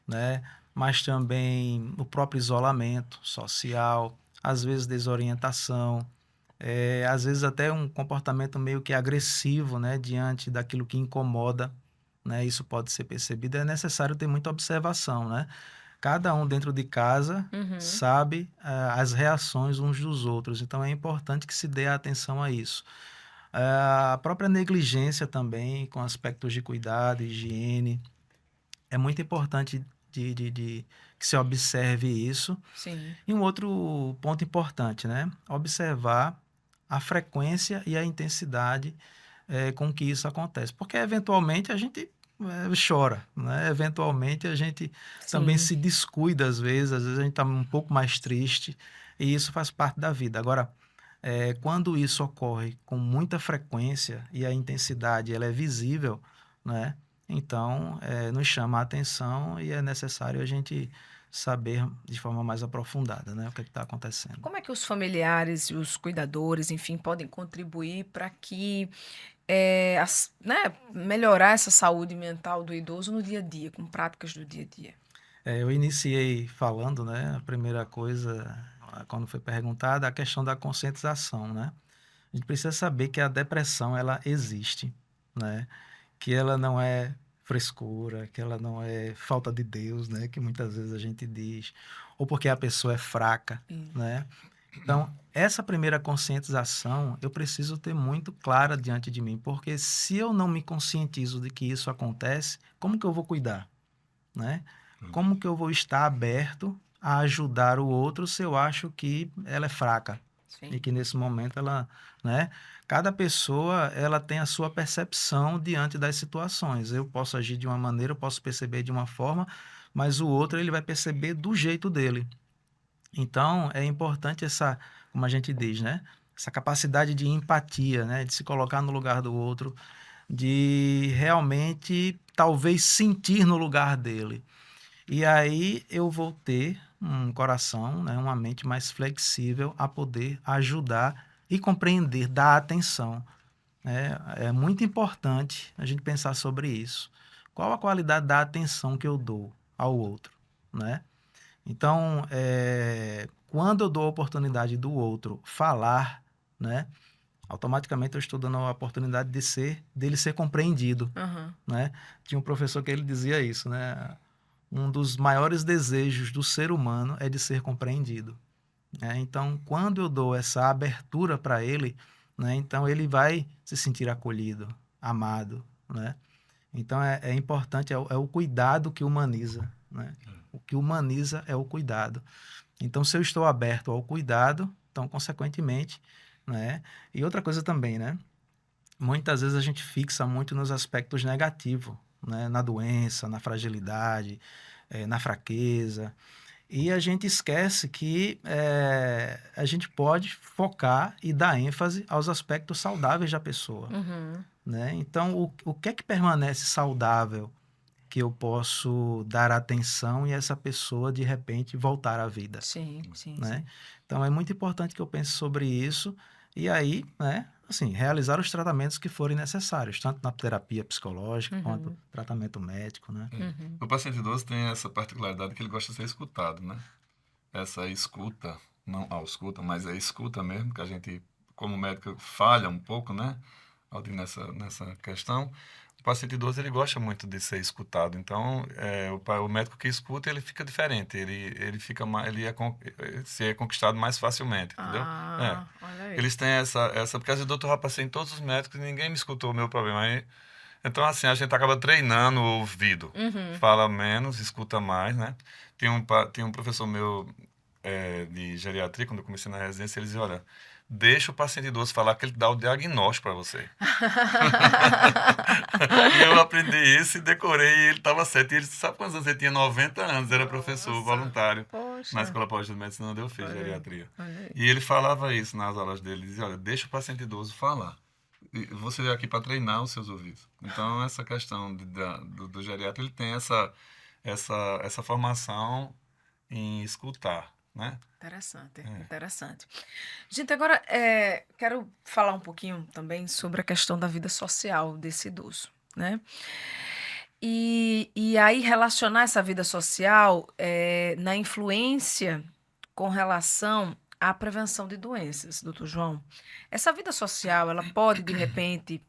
né? Mas também o próprio isolamento social, às vezes desorientação, às vezes até um comportamento meio que agressivo, né? Diante daquilo que incomoda, né? Isso pode ser percebido. É necessário ter muita observação, né? Cada um dentro de casa Uhum. sabe as reações uns dos outros, então é importante que se dê atenção a isso. A própria negligência também, com aspectos de cuidado, higiene, é muito importante que se observe isso. Sim. E um outro ponto importante, né? Observar a frequência e a intensidade com que isso acontece. Porque, eventualmente, a gente chora, né? Eventualmente, a gente também Sim. se descuida às vezes a gente está um pouco mais triste, e isso faz parte da vida. Agora, quando isso ocorre com muita frequência e a intensidade ela é visível, né? Então, nos chama a atenção e é necessário a gente saber de forma mais aprofundada, né, o que está acontecendo. Como é que os familiares e os cuidadores, enfim, podem contribuir para que, né, melhorar essa saúde mental do idoso no dia a dia, com práticas do dia a dia? Eu iniciei falando, né, a primeira coisa, quando foi perguntada, a questão da conscientização, né? A gente precisa saber que a depressão, ela existe, né? Que ela não é frescura, que ela não é falta de Deus, né? Que muitas vezes a gente diz, ou porque a pessoa é fraca, Hum. né? Então, essa primeira conscientização eu preciso ter muito clara diante de mim, porque se eu não me conscientizo de que isso acontece, como que eu vou cuidar, né? Como que eu vou estar aberto a ajudar o outro se eu acho que ela é fraca e Sim. que nesse momento ela, né? Cada pessoa ela tem a sua percepção diante das situações. Eu posso agir de uma maneira, eu posso perceber de uma forma, mas o outro ele vai perceber do jeito dele. Então, é importante essa, como a gente diz, né? Essa capacidade de empatia, né? De se colocar no lugar do outro, de realmente talvez sentir no lugar dele. E aí eu vou ter um coração, né? Uma mente mais flexível a poder ajudar e compreender, dar atenção. É muito importante a gente pensar sobre isso. Qual a qualidade da atenção que eu dou ao outro, né? Então, quando eu dou a oportunidade do outro falar, né? Automaticamente eu estou dando a oportunidade dele ser compreendido, Aham. né? Tinha um professor que ele dizia isso, né? Um dos maiores desejos do ser humano é de ser compreendido, né? Então, quando eu dou essa abertura para ele, né? Então ele vai se sentir acolhido, amado, né? Então é importante, é o cuidado que humaniza, né? O que humaniza é o cuidado. Então, se eu estou aberto ao cuidado, então, consequentemente, né? E outra coisa também, né? Muitas vezes a gente fixa muito nos aspectos negativos, né? Na doença, na fragilidade, na fraqueza. E a gente esquece que a gente pode focar e dar ênfase aos aspectos saudáveis da pessoa, Uhum. né? Então, o que é que permanece saudável que eu posso dar atenção e essa pessoa, de repente, voltar à vida, Sim, sim, né? sim. Então, é muito importante que eu pense sobre isso e aí, né, assim, realizar os tratamentos que forem necessários, tanto na terapia psicológica quanto Uhum. tratamento médico, né? Uhum. O paciente idoso tem essa particularidade que ele gosta de ser escutado, né? Essa escuta, não a escuta, mas a escuta mesmo, que a gente, como médico, falha um pouco, né? Nessa questão. O paciente idoso, ele gosta muito de ser escutado. Então, o médico que escuta, ele fica diferente. Ele fica mais, se é conquistado mais facilmente, entendeu? É. Olha aí. Eles têm porque às vezes o doutor já passei em todos os médicos e ninguém me escutou o meu problema. Então, assim, a gente acaba treinando o ouvido. Uhum. Fala menos, escuta mais, né? Tem um professor meu de geriatria, quando eu comecei na residência, ele dizia, olha, deixa o paciente idoso falar que ele dá o diagnóstico para você. E eu aprendi isso e decorei e ele estava certo. E ele, sabe quantos anos ele tinha? 90 anos, era professor Nossa. voluntário na Poxa. Escola Paulista de Medicina, onde eu fiz Olha aí. geriatria. Olha aí. E ele falava isso nas aulas dele, ele dizia, olha, deixa o paciente idoso falar. E você veio aqui para treinar os seus ouvidos. Então, essa questão do geriatra, ele tem essa formação em escutar, né? Interessante, É. interessante. Gente, agora quero falar um pouquinho também sobre a questão da vida social desse idoso, né? E aí relacionar essa vida social na influência com relação à prevenção de doenças, doutor João. Essa vida social, ela pode, de repente,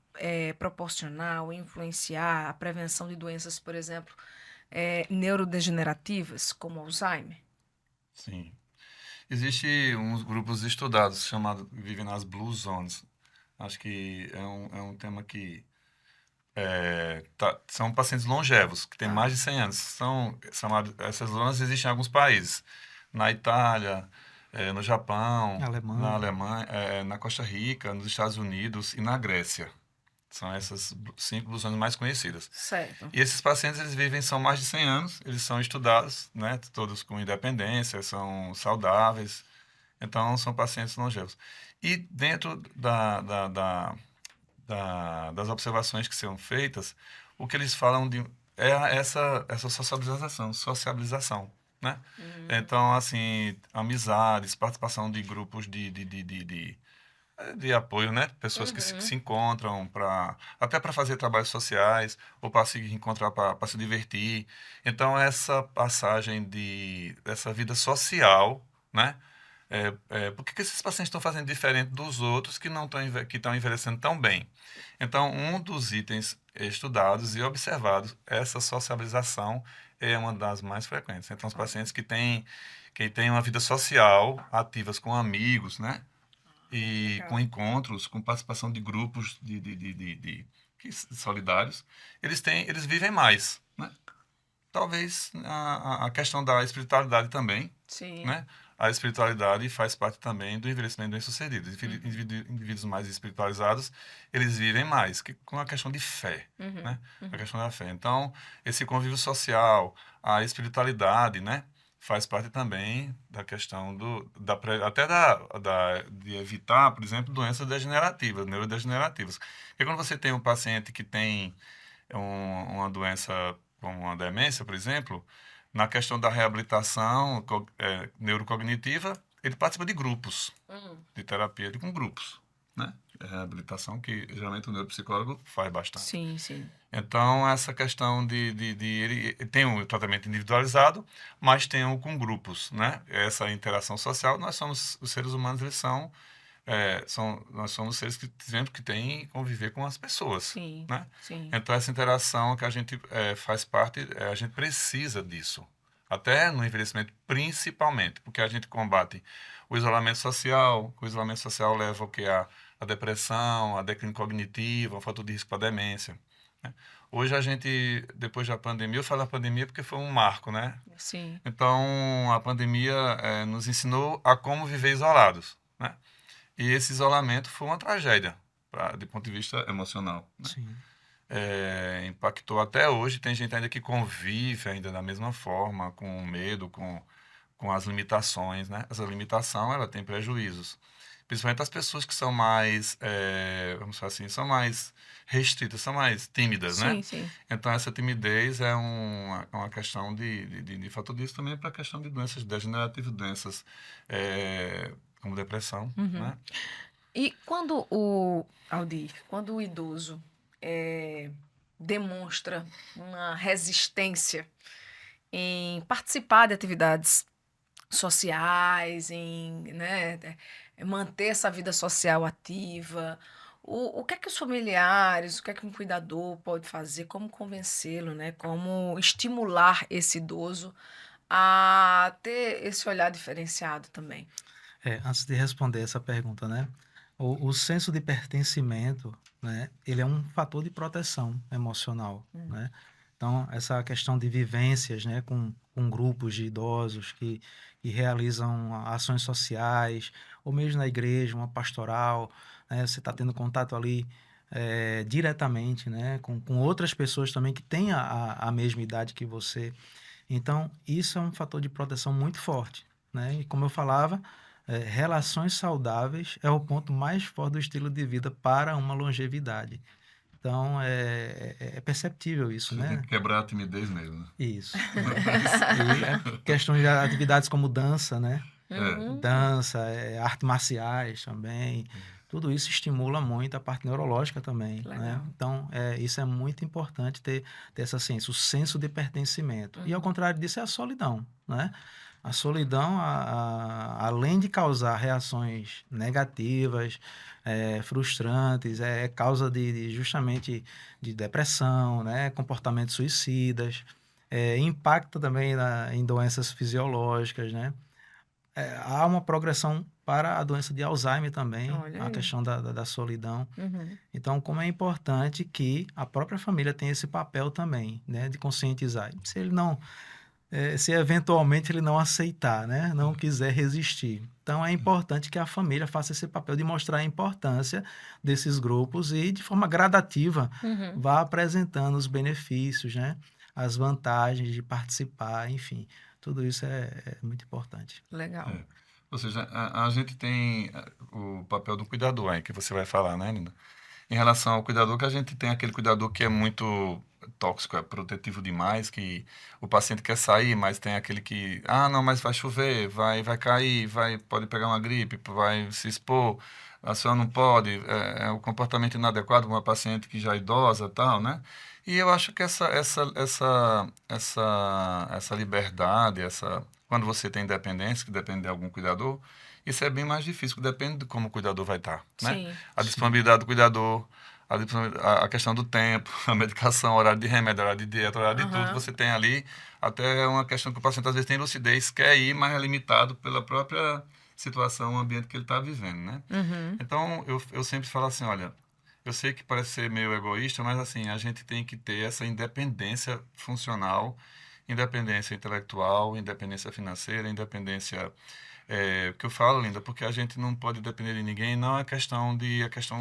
proporcionar ou influenciar a prevenção de doenças, por exemplo, neurodegenerativas, como Alzheimer? Sim. Existem uns grupos estudados chamados, vivem nas Blue Zones. Acho que é um tema que são pacientes longevos, que têm mais de 100 anos. Essas zonas existem em alguns países. Na Itália, no Japão, Alemanha. na Alemanha, na Costa Rica, nos Estados Unidos e na Grécia. São essas 5 Blue Zones mais conhecidas. Certo. E esses pacientes, são mais de 100 anos, eles são estudados, né? Todos com independência, são saudáveis. Então, são pacientes longevos. E dentro das observações que são feitas, o que eles falam é essa sociabilização, né? Então, assim, amizades, participação de grupos de apoio, né? Pessoas que se encontram até para fazer trabalhos sociais ou para se encontrar para se divertir. Então, essa passagem dessa vida social, né? Por que esses pacientes estão fazendo diferente dos outros que não estão envelhecendo tão bem? Então, um dos itens estudados e observados, essa sociabilização é uma das mais frequentes. Então, os pacientes que têm uma vida social, ativas com amigos, né? E Legal. com encontros, com participação de grupos solidários, eles vivem mais, né? Talvez a questão da espiritualidade também, Sim. né? A espiritualidade faz parte também do envelhecimento bem-sucedido. Indivíduos mais espiritualizados, eles vivem mais, com a questão de fé, né? A questão da fé. Então, esse convívio social, a espiritualidade, né? Faz parte também da questão de evitar, por exemplo, doenças degenerativas, neurodegenerativas. Porque quando você tem um paciente que tem uma doença como uma demência, por exemplo, na questão da reabilitação neurocognitiva, ele participa de grupos de terapia com grupos, né? Reabilitação que geralmente o neuropsicólogo faz bastante. Sim, sim. Então, essa questão ele tem um tratamento individualizado, mas tem um com grupos, né? Essa interação social, os seres humanos, eles são nós somos seres que tivemos que tem que conviver com as pessoas, Sim, né? sim. Então, essa interação que a gente faz parte, a gente precisa disso. Até no envelhecimento, principalmente, porque a gente combate o isolamento social. O isolamento social leva o que? A depressão, a declínio cognitivo, a falta de risco para demência, né? Hoje a gente, depois da pandemia, eu falo da pandemia porque foi um marco, né? Sim. Então, a pandemia nos ensinou a como viver isolados, né? E esse isolamento foi uma tragédia, do ponto de vista emocional, né? Sim. Impactou até hoje. Tem gente ainda que convive ainda da mesma forma, com o medo, com as limitações, né? Essa limitação, ela tem prejuízos. Principalmente as pessoas que são mais, vamos falar assim, são mais restritas, são mais tímidas, né? Sim, sim. Então, essa timidez é uma questão de fator disso também para a questão de doenças degenerativas, doenças como depressão, Uhum. né? E quando o idoso demonstra uma resistência em participar de atividades sociais, né, manter essa vida social ativa, o que é que os familiares, o que é que um cuidador pode fazer, como convencê-lo, né, como estimular esse idoso a ter esse olhar diferenciado também? Antes de responder essa pergunta, né? O senso de pertencimento, né? Ele é um fator de proteção emocional, Hum. né? Então, essa questão de vivências, né? Com grupos de idosos que realizam ações sociais, ou mesmo na igreja, uma pastoral, né? Você está tendo contato ali diretamente, né? Com outras pessoas também que têm a mesma idade que você. Então, isso é um fator de proteção muito forte, né? E como eu falava, relações saudáveis é o ponto mais forte do estilo de vida para uma longevidade. Então, é perceptível isso, Você tem né? que quebrar a timidez mesmo, né? Isso. E a questão de atividades como dança, né? Uhum. Dança, artes marciais também. Tudo isso estimula muito a parte neurológica também, Que né? legal. Então, isso é muito importante ter essa ciência, o senso de pertencimento. E ao Uhum. contrário disso é a solidão, né? A solidão, além de causar reações negativas, frustrantes, é causa justamente de depressão, né? Comportamentos suicidas, impacta também em doenças fisiológicas, né? Há uma progressão para a doença de Alzheimer também, Olha a aí. questão da solidão. Uhum. Então, como é importante que a própria família tenha esse papel também, né, de conscientizar. Se ele não, se eventualmente ele não aceitar, né, não quiser resistir. Então, é importante que a família faça esse papel de mostrar a importância desses grupos e, de forma gradativa, Uhum. vá apresentando os benefícios, né, as vantagens de participar, enfim. Tudo isso é muito importante. Legal. Ou seja, a gente tem o papel do cuidador aí, que você vai falar, né, Linda? Em relação ao cuidador, que a gente tem aquele cuidador que é muito tóxico, é protetivo demais, que o paciente quer sair, mas tem aquele que, não, mas vai chover, vai cair, pode pegar uma gripe, vai se expor, a senhora não pode, é o comportamento inadequado para uma paciente que já é idosa, tal, né? E eu acho que essa liberdade, quando você tem independência, que depende de algum cuidador, isso é bem mais difícil, depende de como o cuidador vai estar, né? Sim. A Sim, disponibilidade do cuidador, a questão do tempo, a medicação, horário de remédio, horário de dieta, horário de tudo, Aham. você tem ali até uma questão que o paciente às vezes tem lucidez, quer ir, mas é limitado pela própria situação, o ambiente que ele está vivendo, né? Uhum. Então, eu sempre falo assim, olha, eu sei que parece ser meio egoísta, mas assim, a gente tem que ter essa independência funcional, independência intelectual, independência financeira, independência que eu falo, Linda, porque a gente não pode depender de ninguém, não é a questão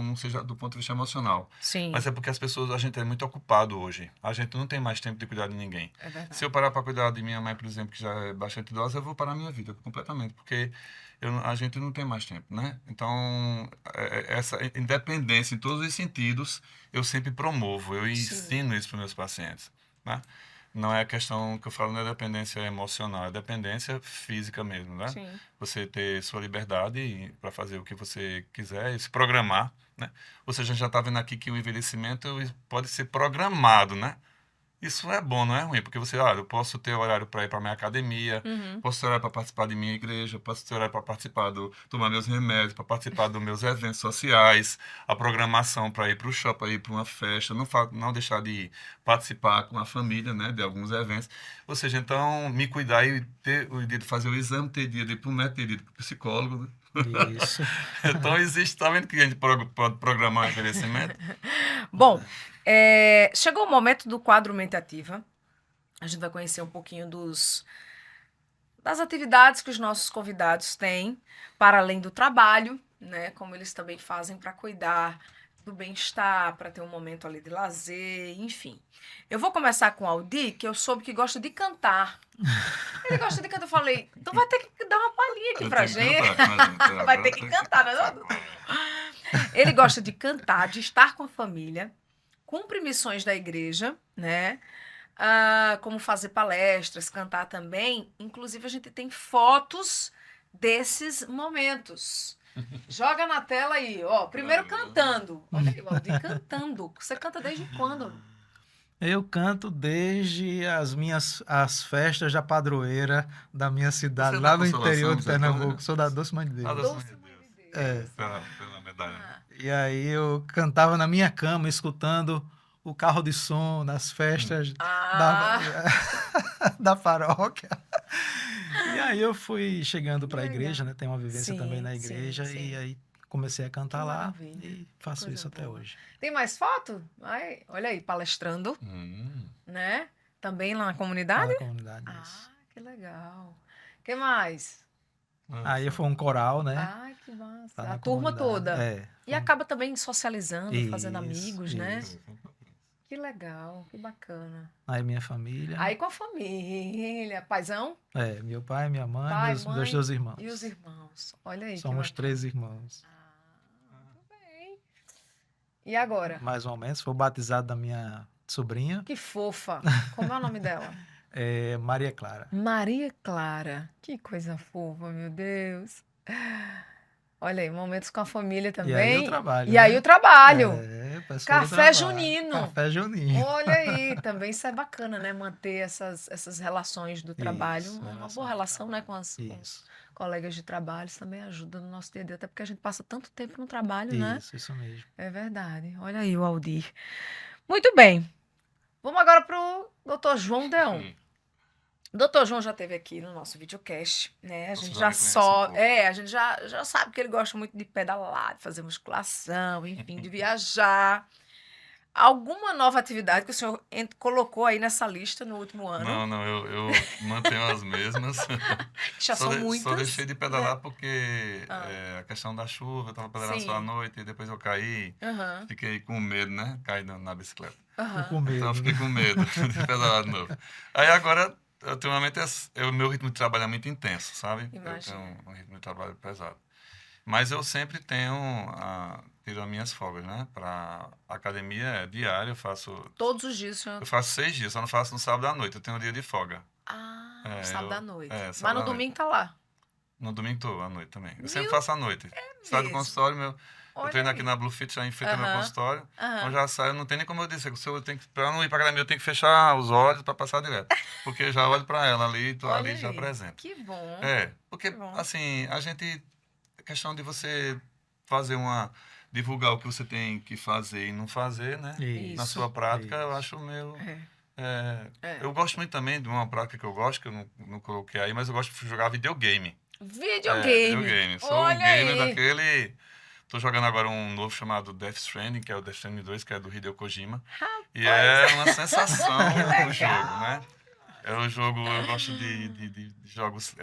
não seja do ponto de vista emocional, Sim, mas é porque as pessoas, a gente é muito ocupado hoje, a gente não tem mais tempo de cuidar de ninguém. é Se eu verdade. parar para cuidar de minha mãe, por exemplo, que já é bastante idosa, eu vou parar a minha vida completamente, porque a gente não tem mais tempo, né? Então, essa independência em todos os sentidos, eu sempre promovo, eu Sim, ensino isso para meus pacientes, né? Não é a questão que eu falo, não é dependência emocional, é dependência física mesmo, né? sim. Você ter sua liberdade para fazer o que você quiser e se programar, né? Ou seja, a gente já está vendo aqui que o envelhecimento pode ser programado, né? Isso é bom, não é ruim, porque você, olha, eu posso ter horário para ir para minha academia, Uhum. posso ter horário para participar de minha igreja, posso ter horário para participar tomar meus remédios, para participar dos meus eventos sociais, a programação para ir para o shopping, para ir para uma festa, não deixar de participar com a família, né, de alguns eventos. Ou seja, então, me cuidar e ter o dia de fazer o exame, ter dia de ir para o médico, ter dia de ir para o psicólogo, né? Isso. Então, existe, tá vendo que a gente pode programar o envelhecimento? Bom, chegou o momento do quadro Mente Ativa. A gente vai conhecer um pouquinho das atividades que os nossos convidados têm, para além do trabalho, né? Como eles também fazem para cuidar do bem-estar, para ter um momento ali de lazer, enfim. Eu vou começar com o Aldi, que eu soube que gosta de cantar. Ele gosta de cantar. Eu falei, tu vai ter que dar uma palhinha aqui Eu pra tenho que gente. cantar, gente. Vai ter que cantar, né? Ele gosta de cantar, de estar com a família, cumpre missões da igreja, né? Como fazer palestras, cantar também. Inclusive, a gente tem fotos desses momentos. Joga na tela aí, ó. Primeiro cantando. Olha aí, Valdir, cantando. Você canta desde quando? Eu canto desde as festas da padroeira da minha cidade, Você lá dá no interior consolação, de você Pernambuco. canta? Sou da Doce Mãe de Ah, Deus. Doce Doce Mãe de Mãe de É. Deus. pela medalha. Ah, E aí eu cantava na minha cama, escutando o carro de som nas festas da, Ah, da paróquia. E aí eu fui chegando que para a igreja, legal. né? Tem uma vivência também Sim, na sim, igreja. sim. E aí comecei a Que cantar lá maravilha. e faço Coisa isso até boa. hoje. Tem mais foto? Ai, olha aí, palestrando, né? Também lá na Lá comunidade? na comunidade. Isso. Que legal. Que mais? Aí foi um coral, né? Ai, que massa. Lá A na turma comunidade. toda. É. E acaba também socializando, fazendo Isso, amigos, né? isso. Que legal, que bacana. Aí minha família. Aí com a família, paizão, Meu pai, minha mãe, pai, meus mãe dois irmãos. e os irmãos. Olha aí, Somos que bacana. 3 irmãos. Muito bem. E agora? Mais ou menos. Foi batizado da minha sobrinha, Que fofa. Como é o nome dela? Maria Clara. Maria Clara. Que coisa fofa, meu Deus. Olha aí, momentos com a família também. E aí o trabalho. E aí né? o trabalho. Pessoal do Café trabalho. junino. Café junino. Olha aí, também isso é bacana, né? Manter essas relações do trabalho. Isso, Uma relação boa do relação, né? trabalho. Com os Isso, colegas de trabalho. Isso também ajuda no nosso dia a dia, até porque a gente passa tanto tempo no trabalho, né? isso mesmo. É verdade. Olha aí o Aldir. Muito bem. Vamos agora pro Dr. João Deon. Dr. João já esteve aqui no nosso videocast, né? A Você gente já já me conhece um pouco. a gente já sabe que ele gosta muito de pedalar, de fazer musculação, enfim, de viajar. Alguma nova atividade que o senhor colocou aí nessa lista no último ano? Não, eu mantenho as mesmas. Que já são muitas. Só deixei de pedalar porque Ah. a questão da chuva, eu tava pedalando Sim. só à noite e depois eu caí, Aham, fiquei com medo, né? Caí na bicicleta. aham. Com medo. Então eu fiquei né? com medo de pedalar de novo. Aí agora, ultimamente, o meu ritmo de trabalho é muito intenso, sabe? Eu Imagino. tenho um ritmo de trabalho pesado. Mas eu sempre tiro as minhas folgas, né? Para academia é diária, Todos os dias o senhor... eu faço 6 dias, só não faço no sábado à noite, eu tenho um dia de folga. sábado à noite. sábado Mas no à noite. domingo tá lá. No domingo tô à noite também. Eu sempre Meu, faço à noite. Saio do mesmo? consultório, eu Olha treino aqui aí. na Bluefit, já enfeito meu Aham, consultório. aham. Então já saio, não tem nem como eu dizer, pra não ir pra academia, eu tenho que fechar os olhos para passar direto. Porque eu já olho para ela ali e tô Olha ali já aí. presente. Que bom. Porque Que bom. assim, a questão de você divulgar o que você tem que fazer e não fazer, né? Isso. Na sua prática, eu isso. acho meio... É. Eu gosto muito também de uma prática que eu gosto, que eu não coloquei aí, mas eu gosto de jogar videogame. Videogame. Sou um Olha gamer aí. daquele... Tô jogando agora um novo chamado Death Stranding, que é o Death Stranding 2, que é do Hideo Kojima. E é uma sensação o jogo, né? É o jogo, eu gosto de jogos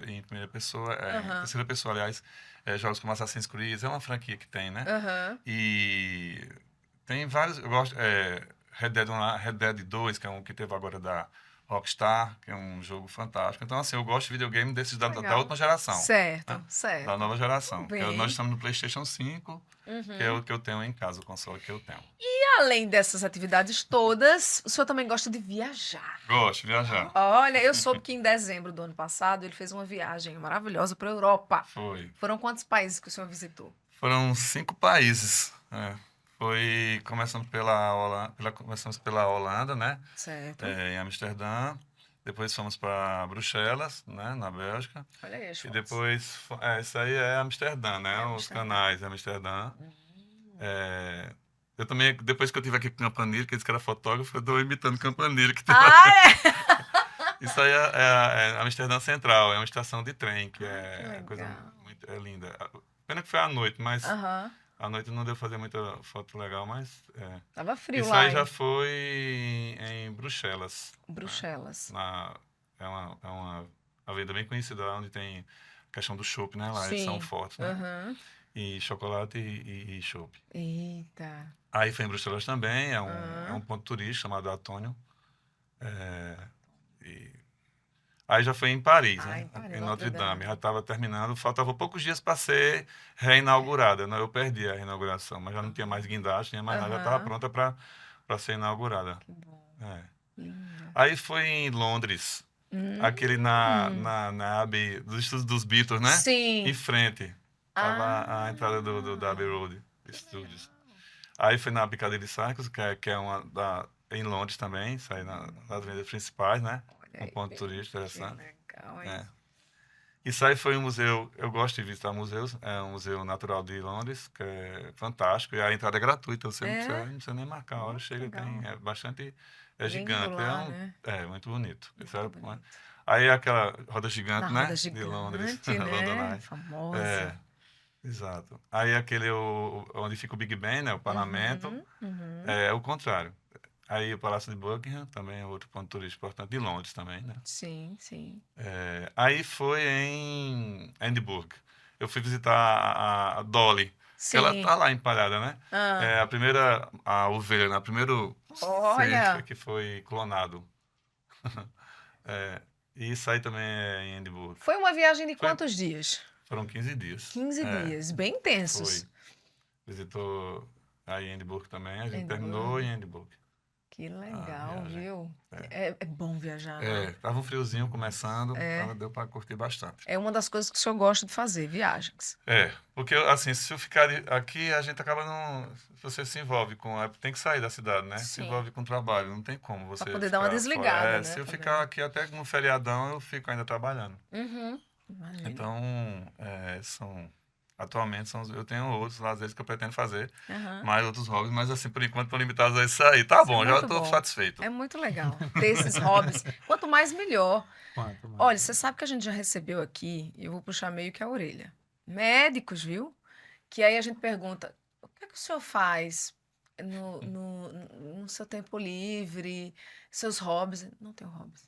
em primeira pessoa, em Aham. terceira pessoa, aliás, jogos como Assassin's Creed, é uma franquia que tem, né? Aham. E tem vários, eu gosto, Red Dead 2, que é um que teve agora da Rockstar, que é um jogo fantástico. Então, assim, eu gosto de videogame desses da Legal. última geração, Certo, né? certo. Da nova geração. Muito bem. Nós estamos no PlayStation 5, Uhum. que é o que eu tenho em casa, o console que eu tenho. E além dessas atividades todas, o senhor também gosta de viajar. Gosto de viajar. Olha, eu soube que em dezembro do ano passado ele fez uma viagem maravilhosa para a Europa. Foi. Foram quantos países que o senhor visitou? Foram 5 países. Começamos pela Holanda, né? Certo. Em Amsterdã. Depois fomos para Bruxelas, né? Na Bélgica. Olha aí as E fotos. depois, isso aí é Amsterdã, né? É Os Amsterdã. canais de Amsterdã. Eu também, depois que eu estive aqui com o Campanile, que disse que era fotógrafo, eu estou imitando o Campanile. Que Isso aí é Amsterdã Central, é uma estação de trem, que é que coisa legal. muito linda. Pena que foi à noite, mas Aham. à noite não deu fazer muita foto legal, mas Tava frio isso lá, aí já hein? foi em Bruxelas. Bruxelas. É uma avenida bem conhecida lá, onde tem a questão do chopp, né? Lá eles Sim. são fortes, né? Aham. E chocolate e chopp. Eita. Aí foi em Bruxelas também, é um ponto turístico chamado Antônio. Aí já foi em Paris, né? Em Paris, Em Notre Notre Dame. Dame. Já estava terminando, faltava poucos dias para ser reinaugurada. Né? Eu perdi a reinauguração, mas já não tinha mais guindaste, tinha mais nada, já estava Aham. pronta para ser inaugurada. Que bom. É. Linda. Aí foi em Londres, aquele na Abbey, dos estudos dos Beatles, né? Sim. Em frente. Tava a entrada do Abbey Road Studios. Aí foi na Piccadilly Circus, que é em Londres também, sai nas avenidas principais, né? Olha Um aí, ponto bem, turístico que interessante. legal, hein? É. Isso aí foi um museu, eu gosto de visitar museus, é um museu natural de Londres, que é fantástico, e a entrada é gratuita, você não precisa nem marcar a hora, chega, legal. tem, é Lindo gigante, lá, né? é muito bonito. Isso Muito é, bonito. aí aquela roda gigante, Na né, roda de Londres, gigante, né? London Eye. Famosa. É, exato. Aí onde fica o Big Ben, né, o parlamento, é o contrário. Aí o Palácio de Buckingham, também é outro ponto turístico importante, de Londres também, né. Sim, sim. Aí foi em Edimburgo. Eu fui visitar a Dolly, que Sim. ela tá lá empalhada, né? Ah. É a ovelha, né? O primeiro Olha. ser que foi clonado. E isso aí também é em Edimburgo. Foi uma viagem de quantos dias? Foram 15 dias. 15 dias, bem intensos. Foi. Visitou aí em Edimburgo também, a gente Edimburgo. terminou em Edimburgo. Que legal, viagem. viu? É bom viajar, né? Tava um friozinho começando, deu para curtir bastante. É uma das coisas que o senhor gosta de fazer, viagens. Porque assim, se eu ficar aqui, a gente acaba não. Você se envolve tem que sair da cidade, né? Se Sim. envolve com o trabalho, não tem como você. Pra poder dar uma ficar desligada, fora. né, Se eu também. ficar aqui até no feriadão, eu fico ainda trabalhando. Imagina. Então, atualmente eu tenho outros lazeres que eu pretendo fazer, mais outros hobbies, mas assim, por enquanto, estão limitados a isso aí. Tá bom, já muito estou bom. satisfeito. É muito legal ter esses hobbies. Quanto mais, melhor. Quanto mais. Olha, você sabe que a gente já recebeu aqui, e eu vou puxar meio que a orelha, médicos, viu? Que aí a gente pergunta, o que é que o senhor faz no seu tempo livre, seus hobbies? Não tenho hobbies.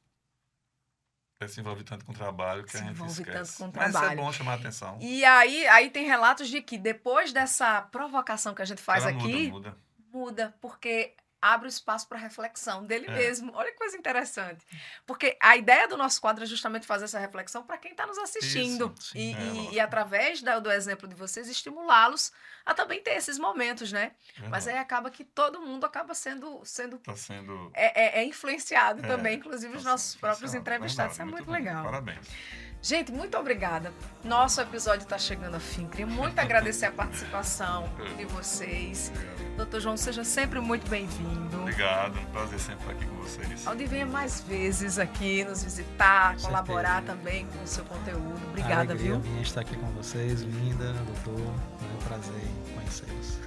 Se envolve tanto com o trabalho que Se a gente envolve esquece. tanto com o Mas é trabalho. bom chamar a atenção. E aí tem relatos de que depois dessa provocação que a gente faz Ela aqui, muda. porque abre o espaço para reflexão dele mesmo. Olha que coisa interessante. Porque a ideia do nosso quadro é justamente fazer essa reflexão para quem está nos assistindo. Isso, sim, E através do exemplo de vocês, estimulá-los a também ter esses momentos, né? Mas aí acaba que todo mundo acaba sendo Tá sendo. influenciado também, inclusive os tá nossos sendo próprios influenciado, entrevistados. Isso é verdade, muito bom. legal. Parabéns. Gente, muito obrigada. Nosso episódio está chegando ao fim. Queria muito agradecer a participação de vocês. Doutor João, seja sempre muito bem-vindo. Obrigado, um prazer sempre estar aqui com vocês. Aldi, venha mais vezes aqui nos visitar, Com colaborar certeza. também com o seu conteúdo. Obrigada, Alegria viu? minha estar aqui com vocês, Linda, doutor. É um prazer em conhecê-los.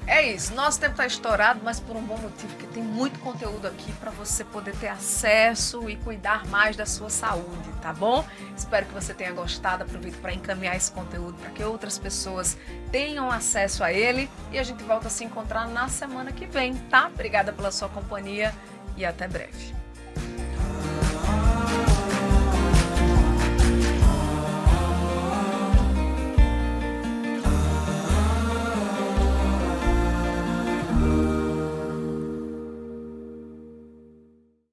É isso, nosso tempo está estourado, mas por um bom motivo, porque tem muito conteúdo aqui para você poder ter acesso e cuidar mais da sua saúde, tá bom? Espero que você tenha gostado, aproveito para encaminhar esse conteúdo para que outras pessoas tenham acesso a ele e a gente volta a se encontrar na semana que vem, tá? Obrigada pela sua companhia e até breve.